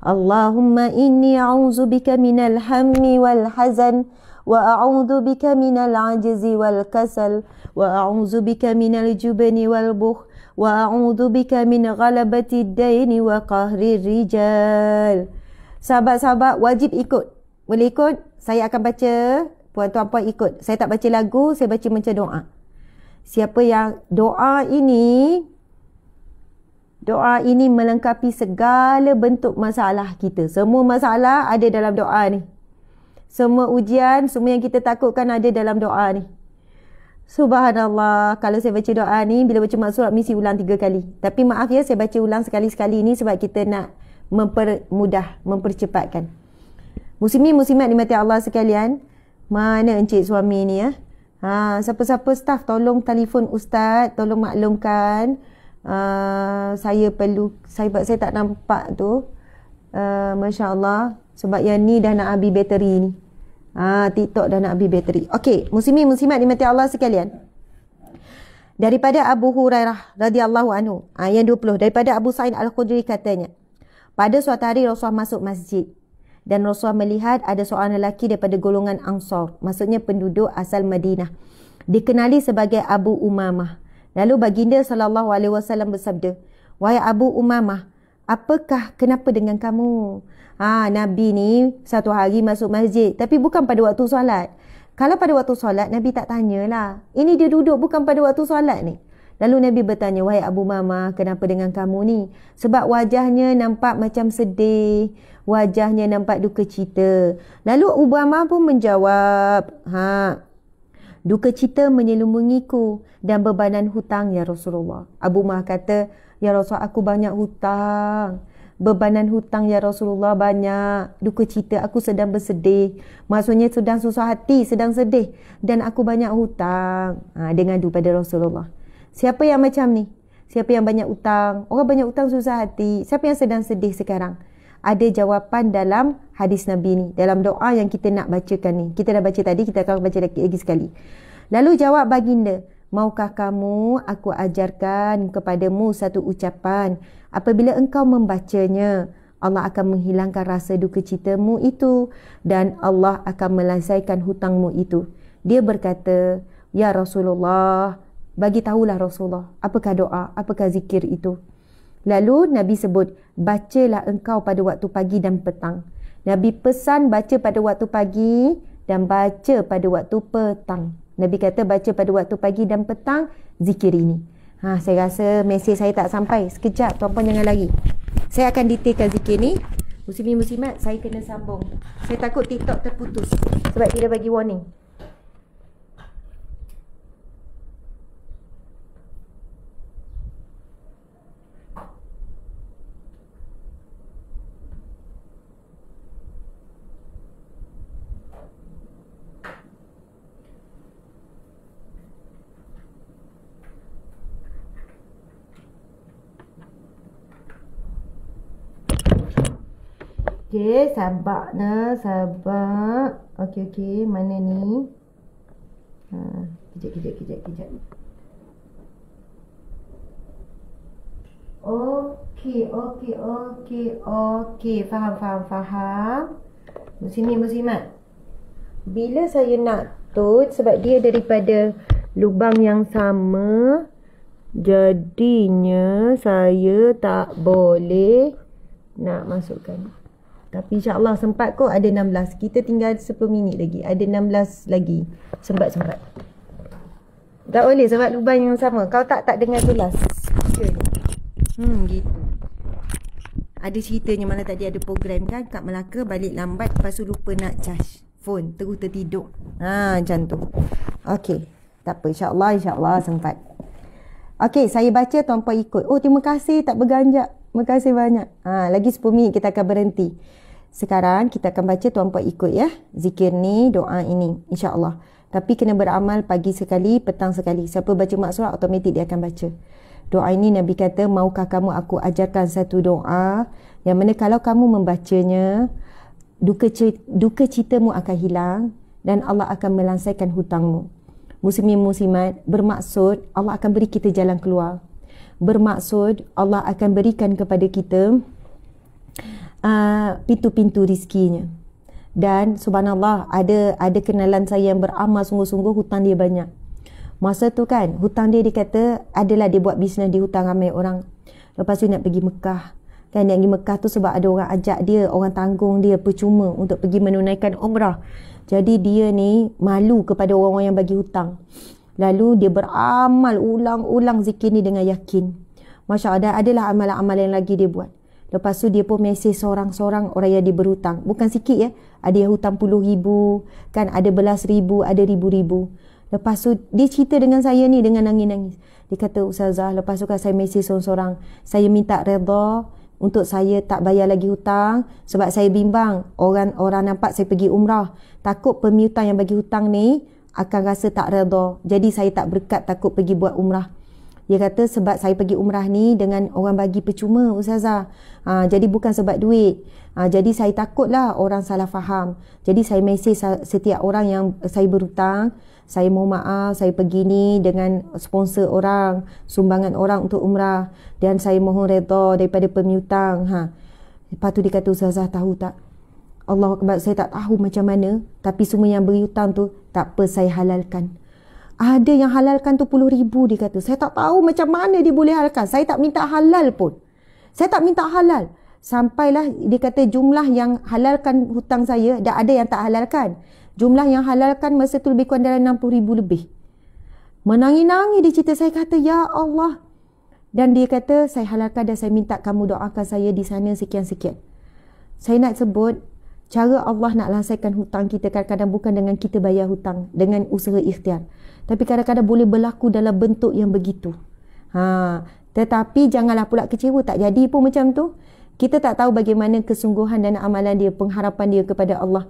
Allahumma inni a'udzu bika minal hammi wal hazan wa a'udzu bika minal ajzi wal kasal wa a'udzu bika minal jubni wal bukh wa a'udzu bika min ghalabati ad-daini wa qahri rijal. Sahabat-sahabat wajib ikut. Boleh ikut? Saya akan baca, puan-puan ikut. Saya tak baca lagu, saya baca macam doa. Siapa yang doa ini melengkapi segala bentuk masalah kita. Semua masalah ada dalam doa ni. Semua ujian, semua yang kita takutkan ada dalam doa ni. Subhanallah. Kalau saya baca doa ni, bila baca mak surat mesti ulang 3 kali. Tapi maaf ya, saya baca ulang sekali-sekali ni sebab kita nak mempermudah, mempercepatkan. Muslimin muslimat dimati Allah sekalian. Mana encik suami ni ya? Siapa-siapa staff tolong telefon ustaz, tolong maklumkan. Saya tak nampak tu. Masya-Allah. Sebab yang ni dah nak habis bateri ni. TikTok dah nak habis bateri. Okey, muslimin muslimat dimati Allah sekalian. Daripada Abu Hurairah radhiyallahu anhu, yang 20, daripada Abu Sa'id Al-Khudri katanya, pada suatu hari Rasulullah masuk masjid dan Rasulullah melihat ada seorang lelaki daripada golongan Ansar, maksudnya penduduk asal Madinah, dikenali sebagai Abu Umamah. Lalu baginda sallallahu alaihi wasallam bersabda, "Wahai Abu Umamah, kenapa dengan kamu?" Nabi ni satu hari masuk masjid, tapi bukan pada waktu solat. Kalau pada waktu solat, Nabi tak tanyalah. Ini dia duduk bukan pada waktu solat ni. Lalu Nabi bertanya, "Wahai Abu Umamah, kenapa dengan kamu ni?" Sebab wajahnya nampak macam sedih, wajahnya nampak duka cita. Lalu Abu Umamah pun menjawab, "Duka cita menyelubungiku dan bebanan hutang ya Rasulullah." Abu Umamah kata, "Ya Rasul, aku banyak hutang. Bebanan hutang ya Rasulullah banyak. Duka cita, aku sedang bersedih." Maksudnya sedang susah hati, sedang sedih. Dan aku banyak hutang. Dia ngadu pada Rasulullah. Siapa yang macam ni? Siapa yang banyak hutang? Orang banyak hutang susah hati. Siapa yang sedang sedih sekarang? Ada jawapan dalam hadis Nabi ni. Dalam doa yang kita nak bacakan ni. Kita dah baca tadi, kita akan baca lagi sekali. Lalu jawab baginda, "Maukah kamu aku ajarkan kepadamu satu ucapan? Apabila engkau membacanya, Allah akan menghilangkan rasa duka citamu itu dan Allah akan menyelesaikan hutangmu itu." Dia berkata, "Ya Rasulullah, bagi tahulah Rasulullah, apakah doa, apakah zikir itu?" Lalu Nabi sebut, "Bacalah engkau pada waktu pagi dan petang." Nabi pesan baca pada waktu pagi dan baca pada waktu petang. Nabi kata baca pada waktu pagi dan petang zikir ini. Saya rasa mesej saya tak sampai. Sekejap, tuan-puan jangan lari. Saya akan detailkan zikir ni. Muslimin muslimat, saya kena sambung. Saya takut TikTok terputus sebab dia bagi warning. Okey, sabar. Okey, mana ni? Kejap. Okey. Faham. Muslimat. Bila saya nak tut, sebab dia daripada lubang yang sama, jadinya saya tak boleh nak masukkan. Tapi insyaAllah sempat kot, ada 16. Kita tinggal 10 minit lagi. Ada 16 lagi. Sempat. Tak boleh sebab lubang yang sama. Kau tak dengar jelas. Gitu. Ada ceritanya malam tadi ada program kan kat Melaka, balik lambat, lepas tu lupa nak charge phone, terus tertidur. Macam tu. Okey. Tak apa, insya-Allah sempat. Okey, saya baca tuan-puan ikut. Oh, terima kasih tak berganjak. Terima kasih banyak. Lagi 10 minit kita akan berhenti. Sekarang kita akan baca tuan-puan ikut ya. Zikir ni, doa ini, insya-Allah. Tapi kena beramal pagi sekali, petang sekali. Siapa baca maksud automatik dia akan baca. Doa ini Nabi kata, maukah kamu aku ajarkan satu doa yang mana kalau kamu membacanya, duka citamu akan hilang dan Allah akan melansaikan hutangmu. Muslimin muslimat, bermaksud Allah akan beri kita jalan keluar. Bermaksud Allah akan berikan kepada kita pintu-pintu rizkinya. Dan subhanallah, ada kenalan saya yang beramal sungguh-sungguh, hutang dia banyak. Masa tu kan, hutang dia kata adalah dia buat bisnes di hutang ramai orang. Lepas tu nak pergi Mekah. Kan yang pergi Mekah tu sebab ada orang ajak dia, orang tanggung dia percuma untuk pergi menunaikan umrah. Jadi dia ni malu kepada orang-orang yang bagi hutang. Lalu dia beramal ulang-ulang zikir ni dengan yakin. Masya Allah, adalah amalan-amalan yang lagi dia buat. Lepas tu dia pun mesej seorang-seorang orang yang dia berhutang. Bukan sikit ya. Ada yang hutang puluh ribu, kan ada belas ribu, ada ribu-ribu. Lepas tu dia cerita dengan saya ni dengan nangis-nangis. Dia kata, Ustazah, lepas tu kan saya mesej seorang-seorang. Saya minta redha untuk saya tak bayar lagi hutang sebab saya bimbang orang nampak saya pergi umrah, takut pemiutang yang bagi hutang ni akan rasa tak redha, jadi saya tak berkat, takut pergi buat umrah. Dia kata sebab saya pergi umrah ni dengan orang bagi percuma Ustazah, jadi bukan sebab duit, jadi saya takutlah orang salah faham. Jadi saya mesej setiap orang yang saya berhutang, saya mohon maaf, saya pergi ni dengan sponsor orang, sumbangan orang untuk umrah, dan saya mohon redha daripada pemiutang. Lepas tu dia kata, Ustazah tahu tak, Allah Akbar, saya tak tahu macam mana, tapi semua yang beri hutang tu tak apa, saya halalkan. Ada yang halalkan tu 10,000, dia kata. Saya tak tahu macam mana dia boleh halalkan. Saya tak minta halal pun. Saya tak minta halal. Sampailah dia kata jumlah yang halalkan hutang saya, dah ada yang tak halalkan. Jumlah yang halalkan masa tu lebih kurang dalam 60,000 lebih. Menangis-nangis dia cerita, saya kata, ya Allah. Dan dia kata, saya halalkan dan saya minta kamu doakan saya di sana sekian-sekian. Saya nak sebut, cara Allah nak lansaikan hutang kita kadang-kadang bukan dengan kita bayar hutang, dengan usaha ikhtiar. Tapi kadang-kadang boleh berlaku dalam bentuk yang begitu. Tetapi janganlah pula kecewa, tak jadi pun macam tu. Kita tak tahu bagaimana kesungguhan dan amalan dia, pengharapan dia kepada Allah.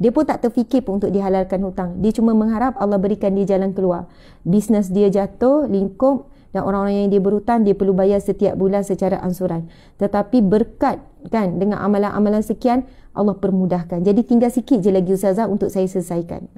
Dia pun tak terfikir pun untuk dihalalkan hutang. Dia cuma mengharap Allah berikan dia jalan keluar. Bisnes dia jatuh, lingkup, dan orang-orang yang dia berhutang, dia perlu bayar setiap bulan secara ansuran. Tetapi berkat kan dengan amalan-amalan sekian, Allah permudahkan. Jadi tinggal sikit je lagi Ustazah untuk saya selesaikan.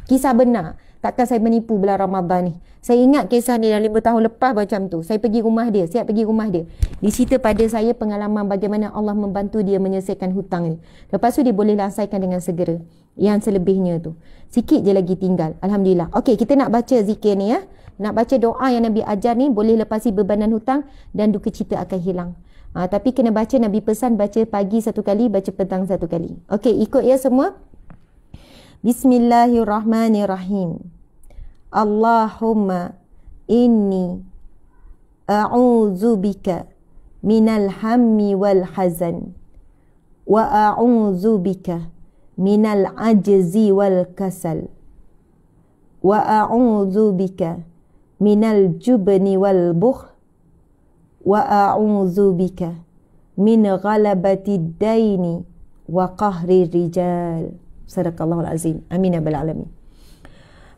Kisah benar. Takkan saya menipu bulan Ramadan ni. Saya ingat kisah ni dalam 5 tahun lepas macam tu. Saya pergi rumah dia, siap pergi rumah dia. Dicerita pada saya pengalaman bagaimana Allah membantu dia menyelesaikan hutang ni. Lepas tu dia boleh lansaikan dengan segera. Yang selebihnya tu. Sikit je lagi tinggal. Alhamdulillah. Okey, kita nak baca zikir ni ya. Nak baca doa yang Nabi ajar ni, boleh lepasi bebanan hutang dan duka cita akan hilang. Tapi kena baca, Nabi pesan baca pagi satu kali, baca petang satu kali. Okey, ikut ya semua. Bismillahirrahmanirrahim. Allahumma inni a'udzubika minal hammi wal hazan wa a'udzubika minal ajzi wal kasal wa a'udzubika minal jubni wal bukhl wa a'udzubika min ghalabati daini wa qahri rijal. Sadaqallahul azim. Amin ya rabbal alamin.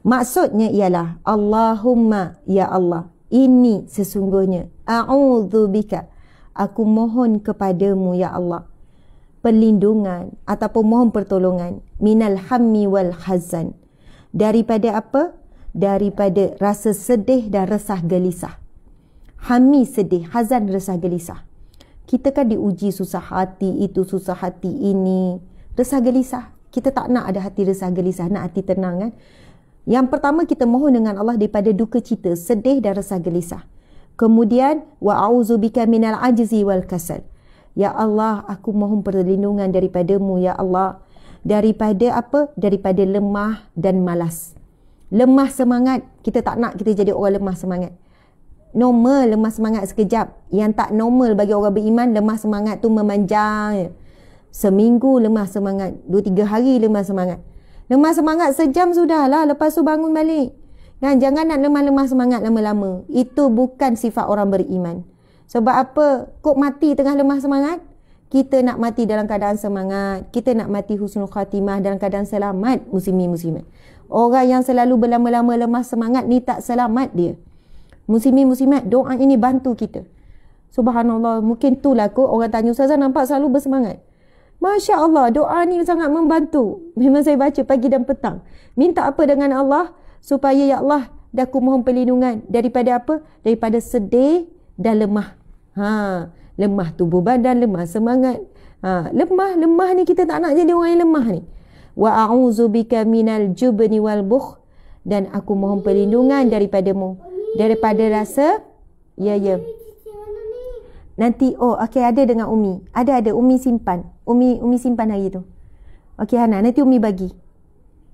Maksudnya ialah Allahumma, ya Allah, ini sesungguhnya a'udzubika, aku mohon kepadamu ya Allah perlindungan ataupun mohon pertolongan minal hammi wal hazan, daripada apa? Daripada rasa sedih dan resah gelisah. Hammi sedih, hazan resah gelisah. Kita kan diuji susah hati itu, susah hati ini, resah gelisah. Kita tak nak ada hati resah gelisah, nak hati tenang kan. Yang pertama kita mohon dengan Allah daripada duka cita, sedih dan resah gelisah. Kemudian wa a'udzubika minal ajzi wal kasal. Ya Allah, aku mohon perlindungan daripadamu ya Allah, daripada apa? Daripada lemah dan malas. Lemah semangat, kita tak nak kita jadi orang lemah semangat. Normal lemah semangat sekejap. Yang tak normal bagi orang beriman, lemah semangat tu memanjang. Seminggu lemah semangat, 2-3 hari lemah semangat. Lemah semangat sejam sudahlah, lepas tu bangun balik. Dan jangan nak lemah-lemah semangat lama-lama. Itu bukan sifat orang beriman. Sebab apa? Kok mati tengah lemah semangat? Kita nak mati dalam keadaan semangat. Kita nak mati husnul khatimah dalam keadaan selamat, muslimin-muslimat. Orang yang selalu berlama-lama lemah semangat ni tak selamat dia. Muslimin-muslimat, doa ini bantu kita. Subhanallah, mungkin itulah kot orang tanya, Ustazah nampak selalu bersemangat. Masya Allah, doa ni sangat membantu. Memang saya baca pagi dan petang. Minta apa dengan Allah? Supaya ya Allah, aku mohon perlindungan daripada apa? Daripada sedih dan lemah. Lemah tubuh badan, lemah semangat. Lemah ni kita tak nak jadi orang yang lemah ni. Wa a'udzubika minal jubni wal bukh, dan aku mohon perlindungan daripadamu daripada rasa nanti okey, ada dengan Umi. Ada Umi simpan. Umi simpan hari tu. Okey Hana, nanti Umi bagi.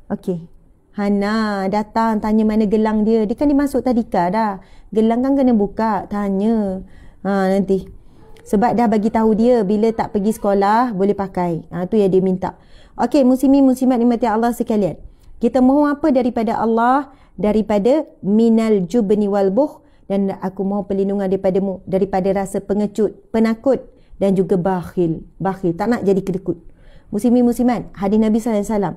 Okey. Hana datang tanya mana gelang dia. Dia kan dimasuk tadika dah. Gelang kan kena buka, tanya. Nanti. Sebab dah bagi tahu dia bila tak pergi sekolah boleh pakai. Tu yang dia minta. Okey, muslimin-muslimat nikmati Allah sekalian. Kita mohon apa daripada Allah? Daripada minal jubni wal bukh, dan aku mohon perlindungan daripadamu daripada rasa pengecut, penakut dan juga bakhil. Bakhil, tak nak jadi kedekut. Muslimin-muslimat, hadis Nabi sallallahu alaihi wasallam,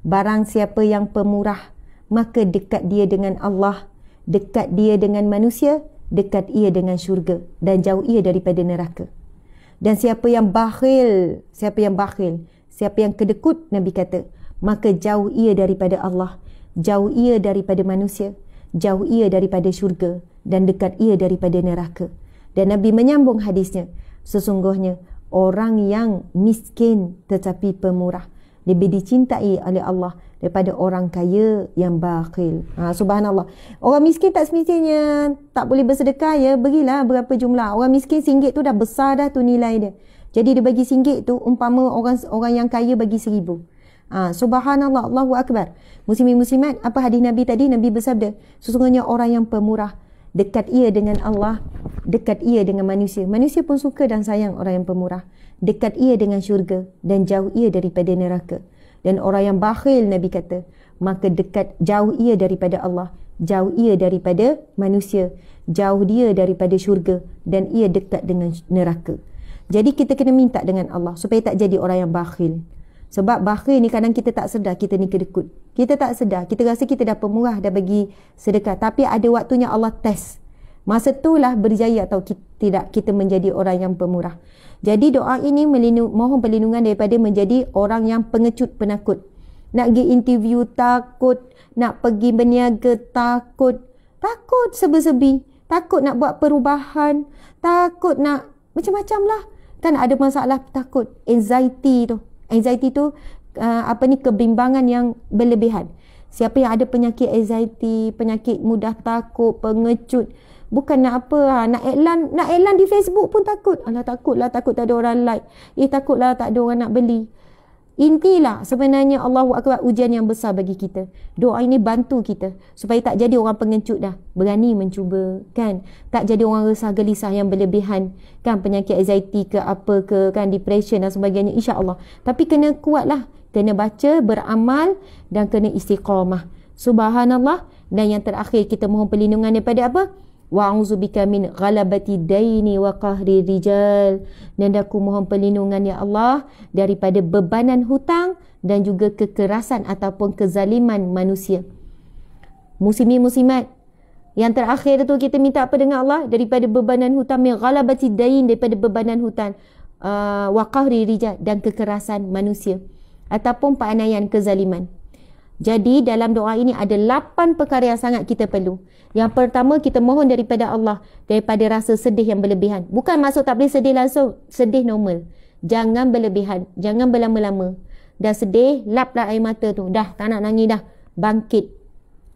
barang siapa yang pemurah, maka dekat dia dengan Allah, dekat dia dengan manusia, dekat ia dengan syurga, dan jauh ia daripada neraka. Dan siapa yang bakhil, siapa yang kedekut, Nabi kata, maka jauh ia daripada Allah, jauh ia daripada manusia, jauh ia daripada syurga, dan dekat ia daripada neraka. Dan Nabi menyambung hadisnya, sesungguhnya orang yang miskin tetapi pemurah lebih dicintai oleh Allah daripada orang kaya yang bakhil. Subhanallah. Orang miskin tak semestinya tak boleh bersedekah ya. Berilah berapa jumlah. Orang miskin RM1 tu dah besar dah tu nilai dia. Jadi dia bagi RM1 tu umpama orang yang kaya bagi RM1,000. Subhanallah, Allahu Akbar. Muslimin muslimat, apa hadis Nabi tadi? Nabi bersabda, sesungguhnya orang yang pemurah, dekat ia dengan Allah, dekat ia dengan manusia. Manusia pun suka dan sayang orang yang pemurah. Dekat ia dengan syurga dan jauh ia daripada neraka. Dan orang yang bakhil, Nabi kata, maka jauh ia daripada Allah, jauh ia daripada manusia, jauh dia daripada syurga, dan ia dekat dengan neraka. Jadi kita kena minta dengan Allah supaya tak jadi orang yang bakhil. Sebab bakhil ni kadang kita tak sedar kita ni kedekut. Kita tak sedar, kita rasa kita dah pemurah, dah bagi sedekah, tapi ada waktunya Allah test. Masa itulah berjaya atau tidak kita menjadi orang yang pemurah. Jadi doa ini mohon perlindungan daripada menjadi orang yang pengecut, penakut. Nak pergi interview takut, nak pergi berniaga takut sebi-sebi, takut nak buat perubahan, takut nak macam-macam lah. Kan ada masalah takut, anxiety tu kebimbangan yang berlebihan. Siapa yang ada penyakit anxiety, penyakit mudah takut, pengecut, bukan nak apa, nak iklan di Facebook pun takut. Alah takut tak ada orang like. Takutlah tak ada orang nak beli. Intilah sebenarnya Allahu Akbar, ujian yang besar bagi kita. Doa ini bantu kita supaya tak jadi orang pengecut dah. Berani mencuba, kan? Tak jadi orang resah gelisah yang berlebihan, kan? Penyakit anxiety ke apa ke, kan? Depression dan sebagainya, insya-Allah. Tapi kena kuatlah, kena baca, beramal dan kena istiqamah. Subhanallah. Dan yang terakhir kita mohon perlindungan daripada apa? Wa'udzubika min ghalabati daini wa qahri rijal, dan aku mohon perlindungan ya Allah daripada bebanan hutang dan juga kekerasan ataupun kezaliman manusia. Muslimin muslimat, yang terakhir tu kita minta apa dengan Allah? Daripada bebanan hutang, min ghalabati dain, daripada bebanan hutang, wa qahri rijal, dan kekerasan manusia ataupun penganiayaan, kezaliman. Jadi dalam doa ini ada 8 perkara yang sangat kita perlu. Yang pertama, kita mohon daripada Allah daripada rasa sedih yang berlebihan. Bukan maksud tak boleh sedih langsung, sedih normal. Jangan berlebihan, jangan berlama-lama. Dah sedih, laplah air mata tu. Dah tak nak nangis dah, bangkit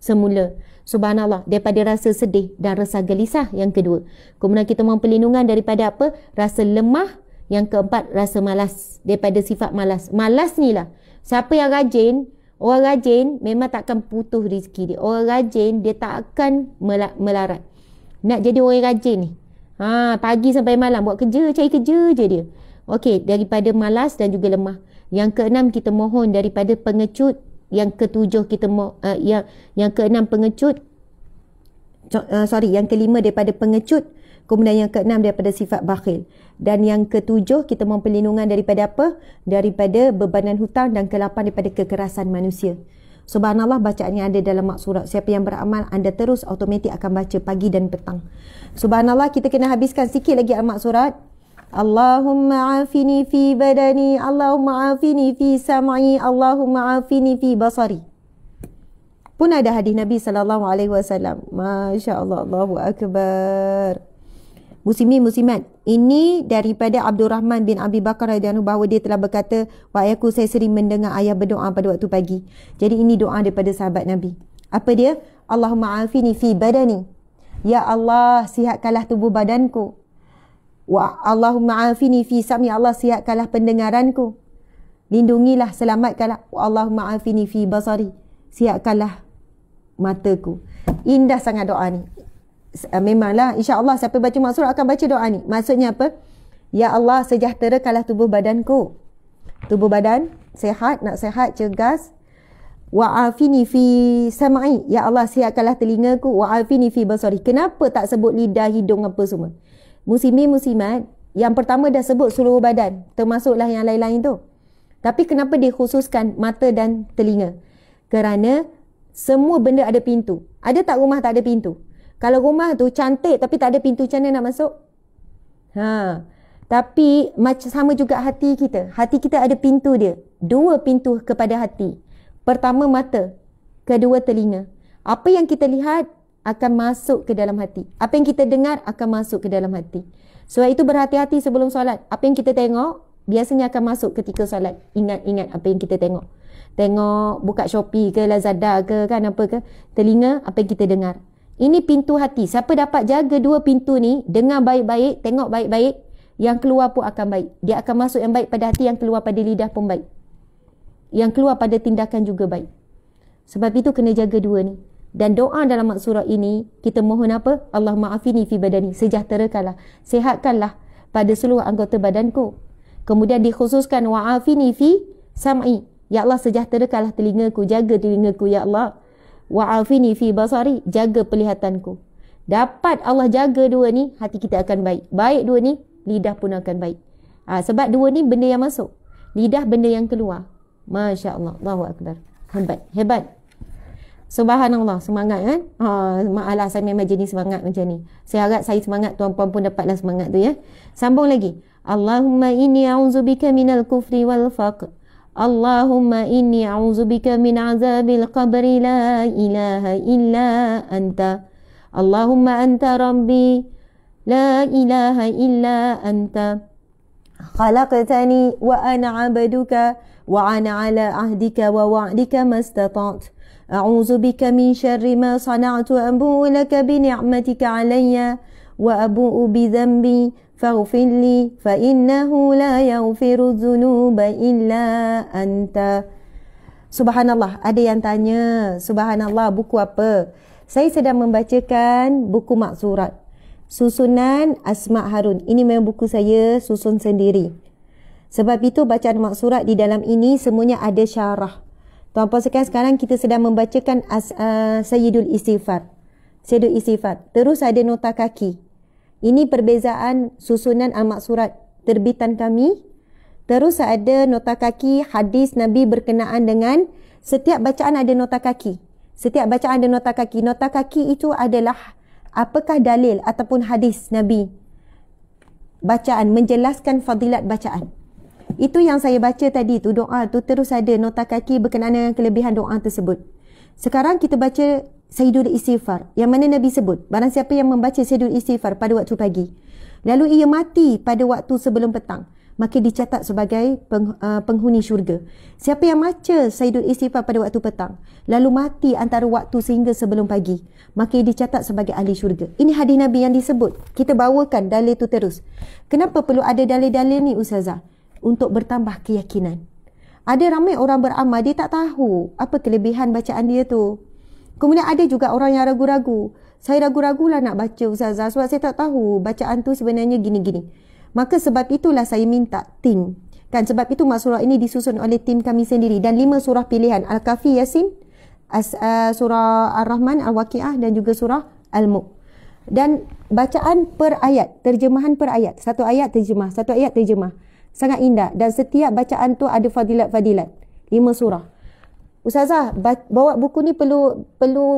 semula. Subhanallah, daripada rasa sedih dan rasa gelisah yang kedua. Kemudian kita mohon perlindungan daripada apa? Rasa lemah. Yang keempat, rasa malas. Daripada sifat malas. Malas ni lah. Siapa yang rajin, orang rajin memang tak akan putus rezeki dia. Orang rajin dia tak akan melarat. Nak jadi orang rajin ni, pagi sampai malam buat kerja, cari kerja je dia. Okey, daripada malas dan juga lemah. Yang keenam, kita mohon daripada pengecut. Yang ketujuh, kita yang keenam pengecut. yang kelima daripada pengecut, kemudian yang keenam daripada sifat bakhil, dan yang ketujuh kita mohon perlindungan daripada apa? Daripada bebanan hutang, dan ke-8 daripada kekerasan manusia. Subhanallah, bacaan yang ada dalam mak surat. Siapa yang beramal, anda terus automatik akan baca pagi dan petang. Subhanallah, kita kena habiskan sikit lagi mak surat. Allahumma afini fi badani, Allahumma afini fi sam'i, Allahumma afini fi basari. Pun ada hadis Nabi SAW. Masya Allah, Allahu Akbar. Muslimin muslimat, ini daripada Abdul Rahman bin Abi Bakar radhiyallahu anhu, bahawa dia telah berkata, wahai aku, saya sering mendengar ayah berdoa pada waktu pagi. Jadi ini doa daripada sahabat Nabi. Apa dia? Allahumma afini fi badani. Ya Allah, sihatkanlah tubuh badanku. Wa Allahumma afini fi sam'i, Allah sihatkanlah pendengaranku. Lindungilah, selamatkanlah. Wa Allahumma afini fi basari, sihatkanlah mataku. Indah sangat doa ni. Memanglah, insya-Allah siapa baca mak surat akan baca doa ni. Maksudnya apa? Ya Allah, sejahterakanlah tubuh badanku. Tubuh badan sehat, nak sehat, cergas. Wa afini fi sam'i, ya Allah sihatkanlah telingaku. Wa afini fi basari. Kenapa tak sebut lidah, hidung apa semua? Muslimin muslimat, yang pertama dah sebut seluruh badan, termasuklah yang lain-lain tu. Tapi kenapa dikhususkan mata dan telinga? Kerana semua benda ada pintu. Ada tak rumah tak ada pintu? Kalau rumah tu cantik tapi tak ada pintu, macam mana nak masuk? Tapi macam sama juga hati kita. Hati kita ada pintu dia. 2 pintu kepada hati. Pertama mata, kedua telinga. Apa yang kita lihat akan masuk ke dalam hati. Apa yang kita dengar akan masuk ke dalam hati. Sebab itu berhati-hati sebelum solat. Apa yang kita tengok biasanya akan masuk ketika solat. Ingat apa yang kita tengok. Tengok buka Shopee ke Lazada ke kan apa ke. Telinga apa yang kita dengar. Ini pintu hati. Siapa dapat jaga 2 pintu ni, dengar baik-baik, tengok baik-baik, yang keluar pun akan baik. Dia akan masuk yang baik pada hati, yang keluar pada lidah pun baik. Yang keluar pada tindakan juga baik. Sebab itu kena jaga 2 ni. Dan doa dalam mak surat ini, kita mohon apa? Allahumma afini fi badani, sejahterakanlah, sehatkanlah pada seluruh anggota badanku. Kemudian dikhususkan wa afini fi sam'i, ya Allah sejahterakanlah telingaku, jaga telingaku ya Allah. Wa afini fi basari, jaga penglihatanku. Dapat Allah jaga 2 ni, hati kita akan baik. Baik 2 ni, lidah pun akan baik. Sebab 2 ni benda yang masuk, lidah benda yang keluar. Masya Allah, Allahu Akbar. Hebat. Subhanallah, semangat kan? Maaflah saya memang jenis semangat macam ni. Saya harap saya semangat, tuan-puan pun dapatlah semangat tu ya. Sambung lagi. Allahumma inni a'udzubika minal kufri wal faqr. Allahumma inni a'udzubika min azabil qabri la ilaha illa anta. Allahumma anta rabbi la ilaha illa anta. Khalaqtani wa ana 'abduka wa ana 'ala ahdika wa wa'dika mastata'tu. A'udzu bika min syarri ma sana'tu, abu'u laka bi ni'matika 'alayya wa abu'u bi dhanbi faghfir li fa innahu la yaghfiru dzunuba illa anta. Subhanallah, ada yang tanya, subhanallah, buku apa? Saya sedang membacakan buku mak surat, susunan Asma Harun. Ini memang buku saya susun sendiri. Sebab itu bacaan mak surat di dalam ini semuanya ada syarah. Tuan-puan sekalian, sekarang kita sedang membacakan Sayyidul Istighfar. Sayyidul Istighfar. Terus ada nota kaki. Ini perbezaan susunan al-mak surat terbitan kami. Terus ada nota kaki hadis Nabi berkenaan dengan setiap bacaan ada nota kaki. Setiap bacaan ada nota kaki. Nota kaki itu adalah apakah dalil ataupun hadis Nabi. Bacaan, menjelaskan fadilat bacaan. Itu yang saya baca tadi tu, doa tu terus ada nota kaki berkenaan dengan kelebihan doa tersebut. Sekarang kita baca Sayyidul Istighfar, yang mana Nabi sebut, barang siapa yang membaca Sayyidul Istighfar pada waktu pagi, lalu ia mati pada waktu sebelum petang, maka dicatat sebagai penghuni syurga. Siapa yang baca Sayyidul Istighfar pada waktu petang, lalu mati antara waktu sehingga sebelum pagi, maka ia dicatat sebagai ahli syurga. Ini hadis Nabi yang disebut. Kita bawakan dalil tu terus. Kenapa perlu ada dalil-dalil ni Ustazah? Untuk bertambah keyakinan. Ada ramai orang beramal, dia tak tahu apa kelebihan bacaan dia tu. Kemudian ada juga orang yang ragu-ragu. Saya ragu-ragulah nak baca Ustazah sebab saya tak tahu bacaan tu sebenarnya gini-gini. Maka sebab itulah saya minta tim. Kan sebab itu mak surah ini disusun oleh tim kami sendiri. Dan 5 surah pilihan. Al-Kahfi, Yasin, surah Ar-Rahman, Al-Waqi'ah dan juga surah Al-Mulk. Dan bacaan per ayat, terjemahan per ayat. Satu ayat terjemah, satu ayat terjemah. Sangat indah. Dan setiap bacaan tu ada fadilat-fadilat. 5 surah. Ustazah, bawa buku ni perlu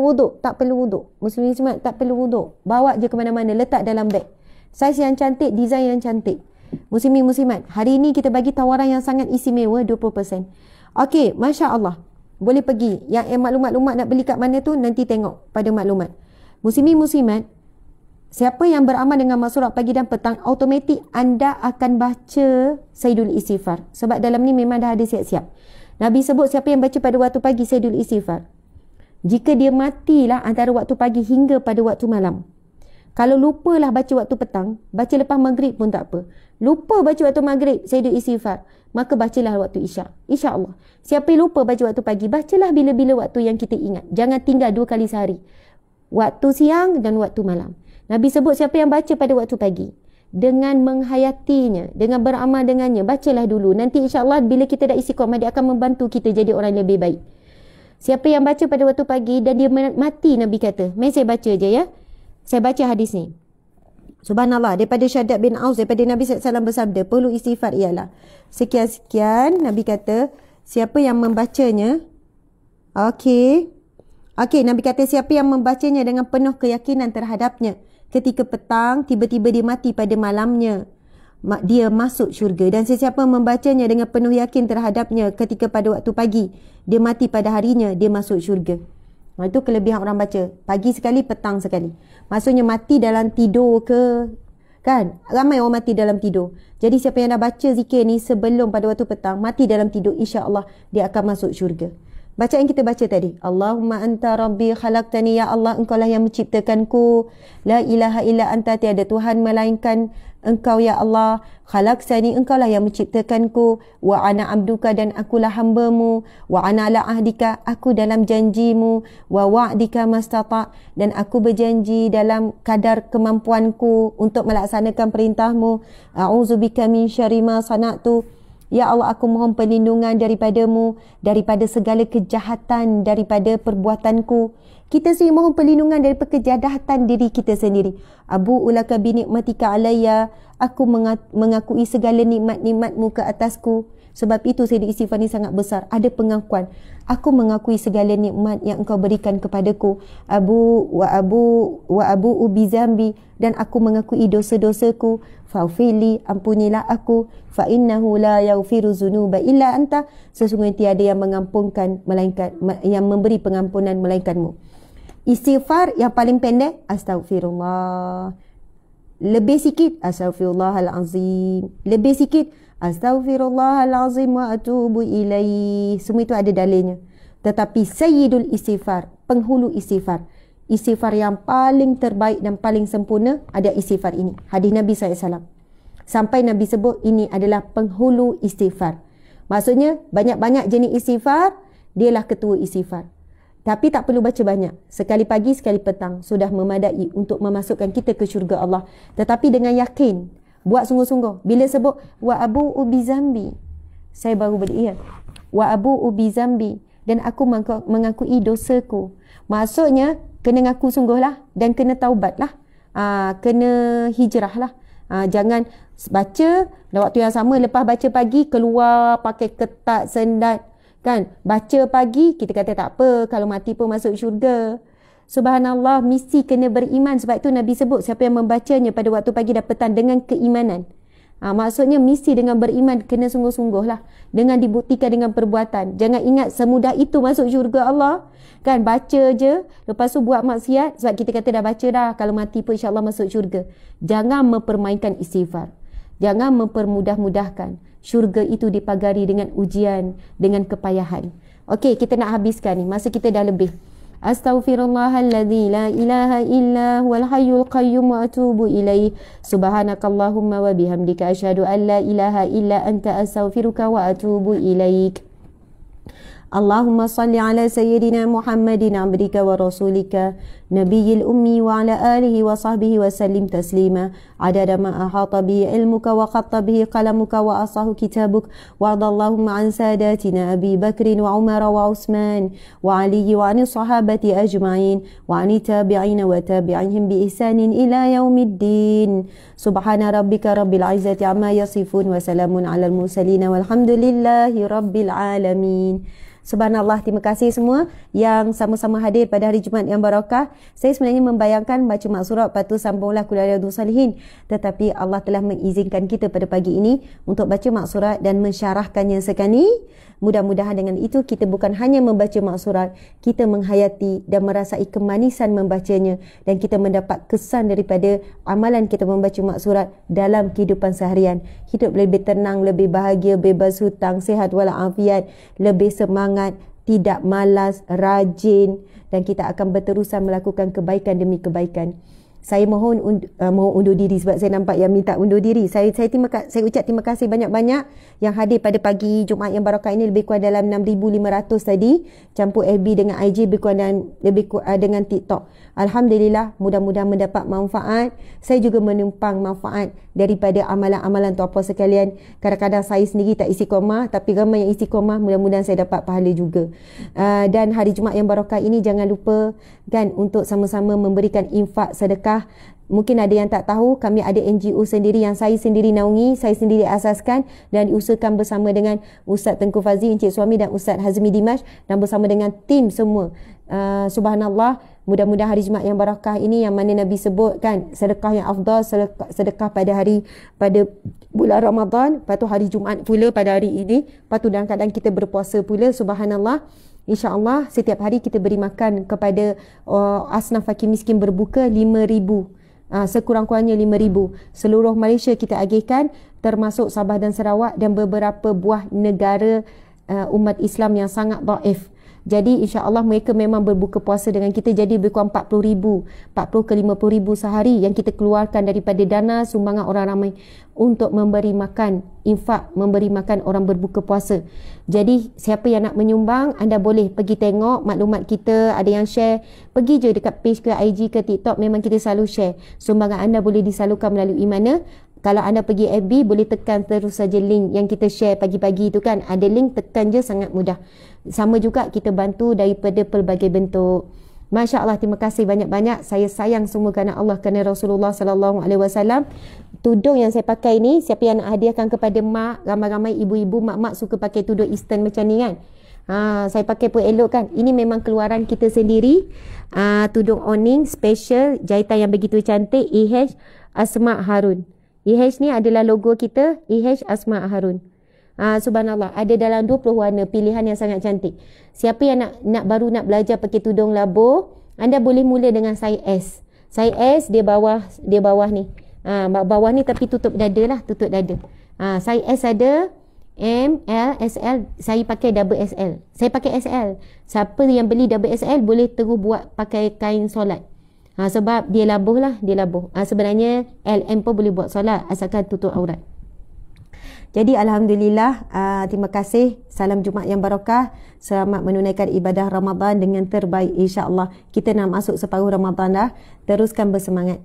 wuduk? Tak perlu wuduk. Muslim-Muslimat tak perlu wuduk. Bawa je ke mana-mana, letak dalam beg. Saiz yang cantik, design yang cantik. Muslimin-Muslimat, hari ini kita bagi tawaran yang sangat istimewa, 20%. Okey, Masya Allah. Boleh pergi. Yang maklumat-maklumat nak beli kat mana tu, nanti tengok pada maklumat. Muslimin-Muslimat, siapa yang beramal dengan maksurat pagi dan petang, automatik anda akan baca Sayyidul Istighfar. Sebab dalam ni memang dah ada siap-siap. Nabi sebut siapa yang baca pada waktu pagi Sayyidul Istighfar, jika dia matilah antara waktu pagi hingga pada waktu malam. Kalau lupalah baca waktu petang, baca lepas maghrib pun tak apa. Lupa baca waktu maghrib Sayyidul Istighfar, maka bacalah waktu isyak. InsyaAllah. Siapa yang lupa baca waktu pagi, bacalah bila-bila waktu yang kita ingat. Jangan tinggal 2 kali sehari. Waktu siang dan waktu malam. Nabi sebut siapa yang baca pada waktu pagi, dengan menghayatinya, dengan beramal dengannya, bacalah dulu. Nanti insyaAllah bila kita dah istiqamah, dia akan membantu kita jadi orang lebih baik. Siapa yang baca pada waktu pagi dan dia mati, Nabi kata, mari saya baca je ya. Saya baca hadis ni. Subhanallah, daripada Syaddad bin Aus, daripada Nabi SAW bersabda, perlu istighfar ialah sekian-sekian. Nabi kata, siapa yang membacanya, Okey, Nabi kata siapa yang membacanya dengan penuh keyakinan terhadapnya, ketika petang, tiba-tiba dia mati pada malamnya, dia masuk syurga. Dan sesiapa membacanya dengan penuh yakin terhadapnya ketika pada waktu pagi, dia mati pada harinya, dia masuk syurga. Itu kelebihan orang baca. Pagi sekali, petang sekali. Maksudnya mati dalam tidur ke? Kan? Ramai orang mati dalam tidur. Jadi siapa yang dah baca zikir ni sebelum pada waktu petang, mati dalam tidur, insya-Allah dia akan masuk syurga. Bacaan kita baca tadi, Allahumma anta rabbi khalaqtani, ya Allah engkau lah yang menciptakanku, la ilaha illa anta, tiada Tuhan melainkan engkau ya Allah, khalaqtani engkau lah yang menciptakanku, wa ana abduka dan akulah hambamu, wa ana ala ahdika aku dalam janjimu, wa wa'dika mastata dan aku berjanji dalam kadar kemampuanku untuk melaksanakan perintahmu, a'udzubika min syarri ma sana'tu. Ya Allah, aku mohon perlindungan daripadamu, daripada segala kejahatan daripada perbuatanku. Kita sendiri mohon perlindungan daripada kejahatan diri kita sendiri. Abu ulaka binikmatika alayya, aku mengakui segala nikmat-nikmatmu ke atasku. Sebab itu Sayyidul Istighfar ni sangat besar. Ada pengakuan. Aku mengakui segala nikmat yang engkau berikan kepadaku. Abu ubi zambi, dan aku mengakui dosa-dosaku. Faufili, ampunilah aku. Fa innahu la yaghfiru dzunuba illa anta, sesungguhnya tiada yang mengampunkan melainkan, yang memberi pengampunan melainkanmu. Istighfar yang paling pendek, astaghfirullah. Lebih sikit, astaghfirullahalazim. Lebih sikit, astaghfirullahalazim wa atubu ilaih. Semua itu ada dalilnya. Tetapi Sayyidul Istighfar, penghulu istighfar, istighfar yang paling terbaik dan paling sempurna, ada istighfar ini. Hadis Nabi SAW. Sampai Nabi sebut ini adalah penghulu istighfar. Maksudnya banyak-banyak jenis istighfar, dialah ketua istighfar. Tapi tak perlu baca banyak. Sekali pagi, sekali petang sudah memadai untuk memasukkan kita ke syurga Allah. Tetapi dengan yakin, buat sungguh-sungguh. Bila sebut wa abu ubi zambi, saya baru beringat, wa abu ubi zambi, dan aku mengakui dosaku. Maksudnya kena ngaku sungguhlah dan kena taubatlah. Kena hijrahlah. Jangan baca dan waktu yang sama lepas baca pagi keluar pakai ketat sendat. Kan? Baca pagi, kita kata tak apa, kalau mati pun masuk syurga. Subhanallah, mesti kena beriman. Sebab itu Nabi sebut siapa yang membacanya pada waktu pagi dan petang dengan keimanan. Maksudnya mesti dengan beriman, kena sungguh-sungguh lah. Dengan dibuktikan dengan perbuatan. Jangan ingat semudah itu masuk syurga Allah. Kan, baca je, lepas tu buat maksiat. Sebab kita kata dah baca dah, kalau mati pun insyaAllah masuk syurga. Jangan mempermainkan istighfar. Jangan mempermudah-mudahkan. Syurga itu dipagari dengan ujian, dengan kepayahan. Okey, kita nak habiskan ni. Masa kita dah lebih. Astaghfirullahalladzi la ilaha illa huwal hayyul qayyum wa atubu ilaih. Subhanakallahumma wa bihamdika asyhadu an la ilaha illa anta astaghfiruka wa atubu ilaik. Allahumma salli ala sayyidina Muhammadin abdika wa rasulika nabiyil ummi wa ala alihi wa sahbihi wa sallim taslima adada ma ahata bihi ilmuka wa khatta bihi qalamuka wa asahu kitabuk wa Allahumma an sadatina Abi Bakrin wa Umar wa Uthman wa Ali wa an sahabati ajma'in wa an tabi'ina wa tabi'ihim bi ihsanin ila yaumiddin. Subhana rabbika rabbil izzati amma yasifun wa salamun alal mursalin walhamdulillahi rabbil alamin. Subhanallah, terima kasih semua yang sama-sama hadir pada hari Jumaat yang barakah. Saya sebenarnya membayangkan baca mak surat lepas tu sambunglah kuliah Riyadhus Salihin, tetapi Allah telah mengizinkan kita pada pagi ini untuk baca mak surat dan mensyarahkannya sekali. Mudah-mudahan dengan itu kita bukan hanya membaca mak surat, kita menghayati dan merasai kemanisan membacanya dan kita mendapat kesan daripada amalan kita membaca mak surat dalam kehidupan seharian. Hidup lebih tenang, lebih bahagia, bebas hutang, sihat walafiat, lebih semangat, tidak malas, rajin, dan kita akan berterusan melakukan kebaikan demi kebaikan. Saya mohon undur diri sebab saya nampak yang minta undur diri. Saya ucap terima kasih banyak-banyak yang hadir pada pagi Jumaat yang barakah ini, lebih kurang dalam 6,500 tadi, campur FB dengan IG, lebih kurang dengan TikTok. Alhamdulillah, mudah-mudahan mendapat manfaat. Saya juga menumpang manfaat daripada amalan-amalan tuan-puan sekalian. Kadang-kadang saya sendiri tak istiqamah, tapi ramai yang istiqamah, mudah-mudahan saya dapat pahala juga. Dan hari Jumaat yang barakah ini jangan lupa kan untuk sama-sama memberikan infak sedekah. Mungkin ada yang tak tahu, kami ada NGO sendiri yang saya sendiri naungi, saya sendiri asaskan dan diusahakan bersama dengan Ustaz Tengku Fazli, Encik Suami dan Ustaz Hazmi Dimash dan bersama dengan tim semua. Subhanallah, mudah-mudahan hari Jumaat yang barakah ini yang mana Nabi sebut kan, sedekah yang afdal, sedekah pada bulan Ramadan, lepas tu hari Jumaat pula pada hari ini, lepas tu dalam keadaan kita berpuasa pula. Subhanallah, InsyaAllah setiap hari kita beri makan kepada asnaf fakir miskin berbuka 5,000. Sekurang-kurangnya 5,000. Seluruh Malaysia kita agihkan, termasuk Sabah dan Sarawak dan beberapa buah negara umat Islam yang sangat dhaif. Jadi insya-Allah mereka memang berbuka puasa dengan kita, jadi lebih kurang 40,000, 40 ke 50,000 sehari yang kita keluarkan daripada dana sumbangan orang ramai untuk memberi makan, infak, memberi makan orang berbuka puasa. Jadi siapa yang nak menyumbang, anda boleh pergi tengok maklumat kita, ada yang share, pergi je dekat page ke IG ke TikTok, memang kita selalu share. Sumbangan anda boleh disalurkan melalui mana? Kalau anda pergi FB, boleh tekan terus saja link yang kita share pagi-pagi tu kan. Ada link, tekan je, sangat mudah. Sama juga kita bantu daripada pelbagai bentuk. Masya Allah, terima kasih banyak-banyak. Saya sayang semua kerana Allah, kerana Rasulullah SAW. Tudung yang saya pakai ni, siapa yang nak hadiahkan kepada mak, ramai-ramai ibu-ibu, mak-mak suka pakai tudung Eastern macam ni kan. Saya pakai pun elok kan. Ini memang keluaran kita sendiri. Tudung awning special, jahitan yang begitu cantik, EH Asma Harun. EH ni adalah logo kita, EH Asma Harun. Subhanallah, ada dalam 20 warna, pilihan yang sangat cantik. Siapa yang nak baru nak belajar pakai tudung labo, anda boleh mula dengan size S. Size S dia bawah ni. Bawah ni tapi tutup dada lah, tutup dada. Size S ada M, L, SL, saya pakai double SL. Saya pakai SL. Siapa yang beli double SL boleh terus buat pakai kain solat. Sebab dia labuh lah, dia labuh. Sebenarnya LM pun boleh buat solat asalkan tutup aurat. Jadi Alhamdulillah, terima kasih. Salam Jumaat yang barakah. Selamat menunaikan ibadah Ramadan dengan terbaik insya-Allah. Kita nak masuk separuh Ramadan dah. Teruskan bersemangat.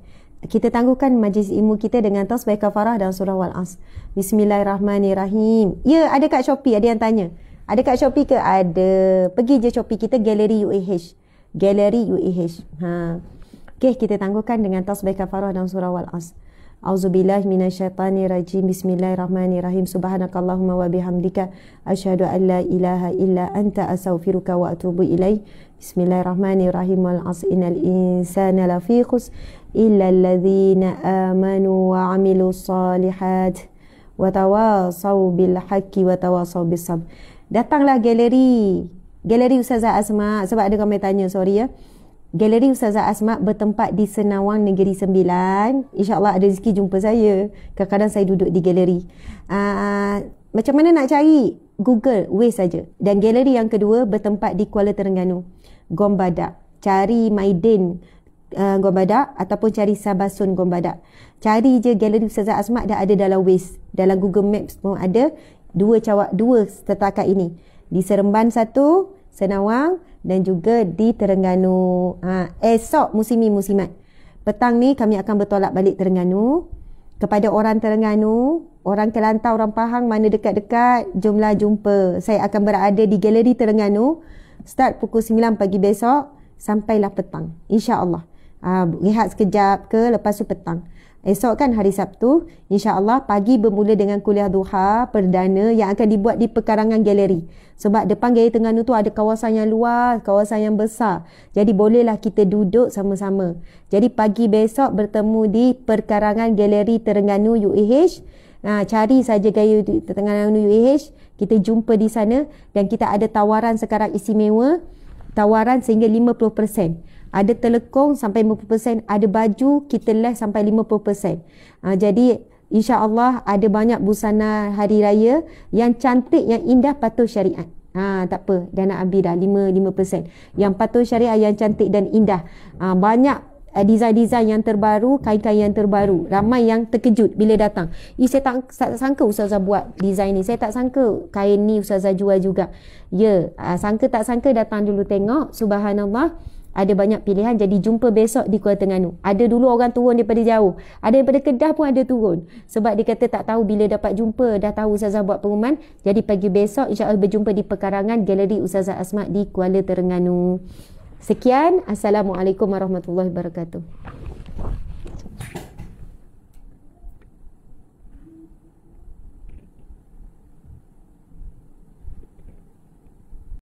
Kita tangguhkan majlis ilmu kita dengan tasbih kafarah dan surah Wal-As. Bismillahirrahmanirrahim. Ya, ada kat Shopee, ada yang tanya. Ada kat Shopee ke? Ada. Pergi je Shopee kita, Galeri UAH. Galeri UAH. Okey, kita tangguhkan dengan tasbih kafarah dan surah Wal-As. Auzubillahi minasyaitanirrajim. Bismillahirrahmanirrahim. Subhanakallahumma wa bihamdika asyhadu an la ilaha illa anta astaghfiruka wa atubu ilaik. Bismillahirrahmanirrahim. Wal 'asr innal insana lafi khusr illa alladzina amanu wa 'amilus solihat wa tawasaw bil haqqi wa tawasaw bis sabr. Datanglah galeri Ustazah Asma, sebab ada ramai tanya, sorry ya. Galeri Ustazah Asma bertempat di Senawang Negeri Sembilan. InsyaAllah ada rezeki jumpa saya. Kadang-kadang saya duduk di galeri. Macam mana nak cari? Google Waze saja. Dan galeri yang kedua bertempat di Kuala Terengganu, Gombadak. Cari Maidin Gombadak ataupun cari Sabasun Gombadak. Cari je galeri Ustazah Asma, dah ada dalam Waze. Dalam Google Maps pun ada dua setakat ini. Di Seremban satu, Senawang dan juga di Terengganu. Esok Muslimi Muslimat, petang ni kami akan bertolak balik Terengganu. Kepada orang Terengganu, orang Kelantan, orang Pahang, mana dekat-dekat, jomlah jumpa. Saya akan berada di Galeri Terengganu start pukul 9 pagi besok sampailah petang, insya-Allah. Rehat sekejap ke, lepas tu petang. Esok kan hari Sabtu, insya-Allah pagi bermula dengan kuliah duha perdana yang akan dibuat di pekarangan galeri. Sebab depan Galeri Terengganu tu ada kawasan yang luas, kawasan yang besar. Jadi bolehlah kita duduk sama-sama. Jadi pagi besok bertemu di pekarangan Galeri Terengganu UAH. Cari saja Galeri Terengganu UAH, kita jumpa di sana dan kita ada tawaran sekarang istimewa, tawaran sehingga 50%. Ada telekong sampai 50%, ada baju kita les sampai 50%. Jadi insya-Allah ada banyak busana hari raya yang cantik, yang indah, patuh syariat. Tak apa, dah nak ambil dah 5%. Yang patuh syariat, yang cantik dan indah. Banyak design-design yang terbaru, kain-kain yang terbaru. Ramai yang terkejut bila datang. Saya tak sangka Ustazah buat design ni. Saya tak sangka kain ni Ustazah jual juga. Ya, sangka tak sangka, datang dulu tengok. Subhanallah. Ada banyak pilihan. Jadi jumpa besok di Kuala Terengganu. Ada dulu orang turun daripada jauh. Ada daripada Kedah pun ada turun. Sebab dia kata tak tahu bila dapat jumpa. Dah tahu Ustazah buat pengumuman. Jadi pagi besok insya-Allah berjumpa di pekarangan Galeri Ustazah Asma di Kuala Terengganu. Sekian. Assalamualaikum warahmatullahi wabarakatuh.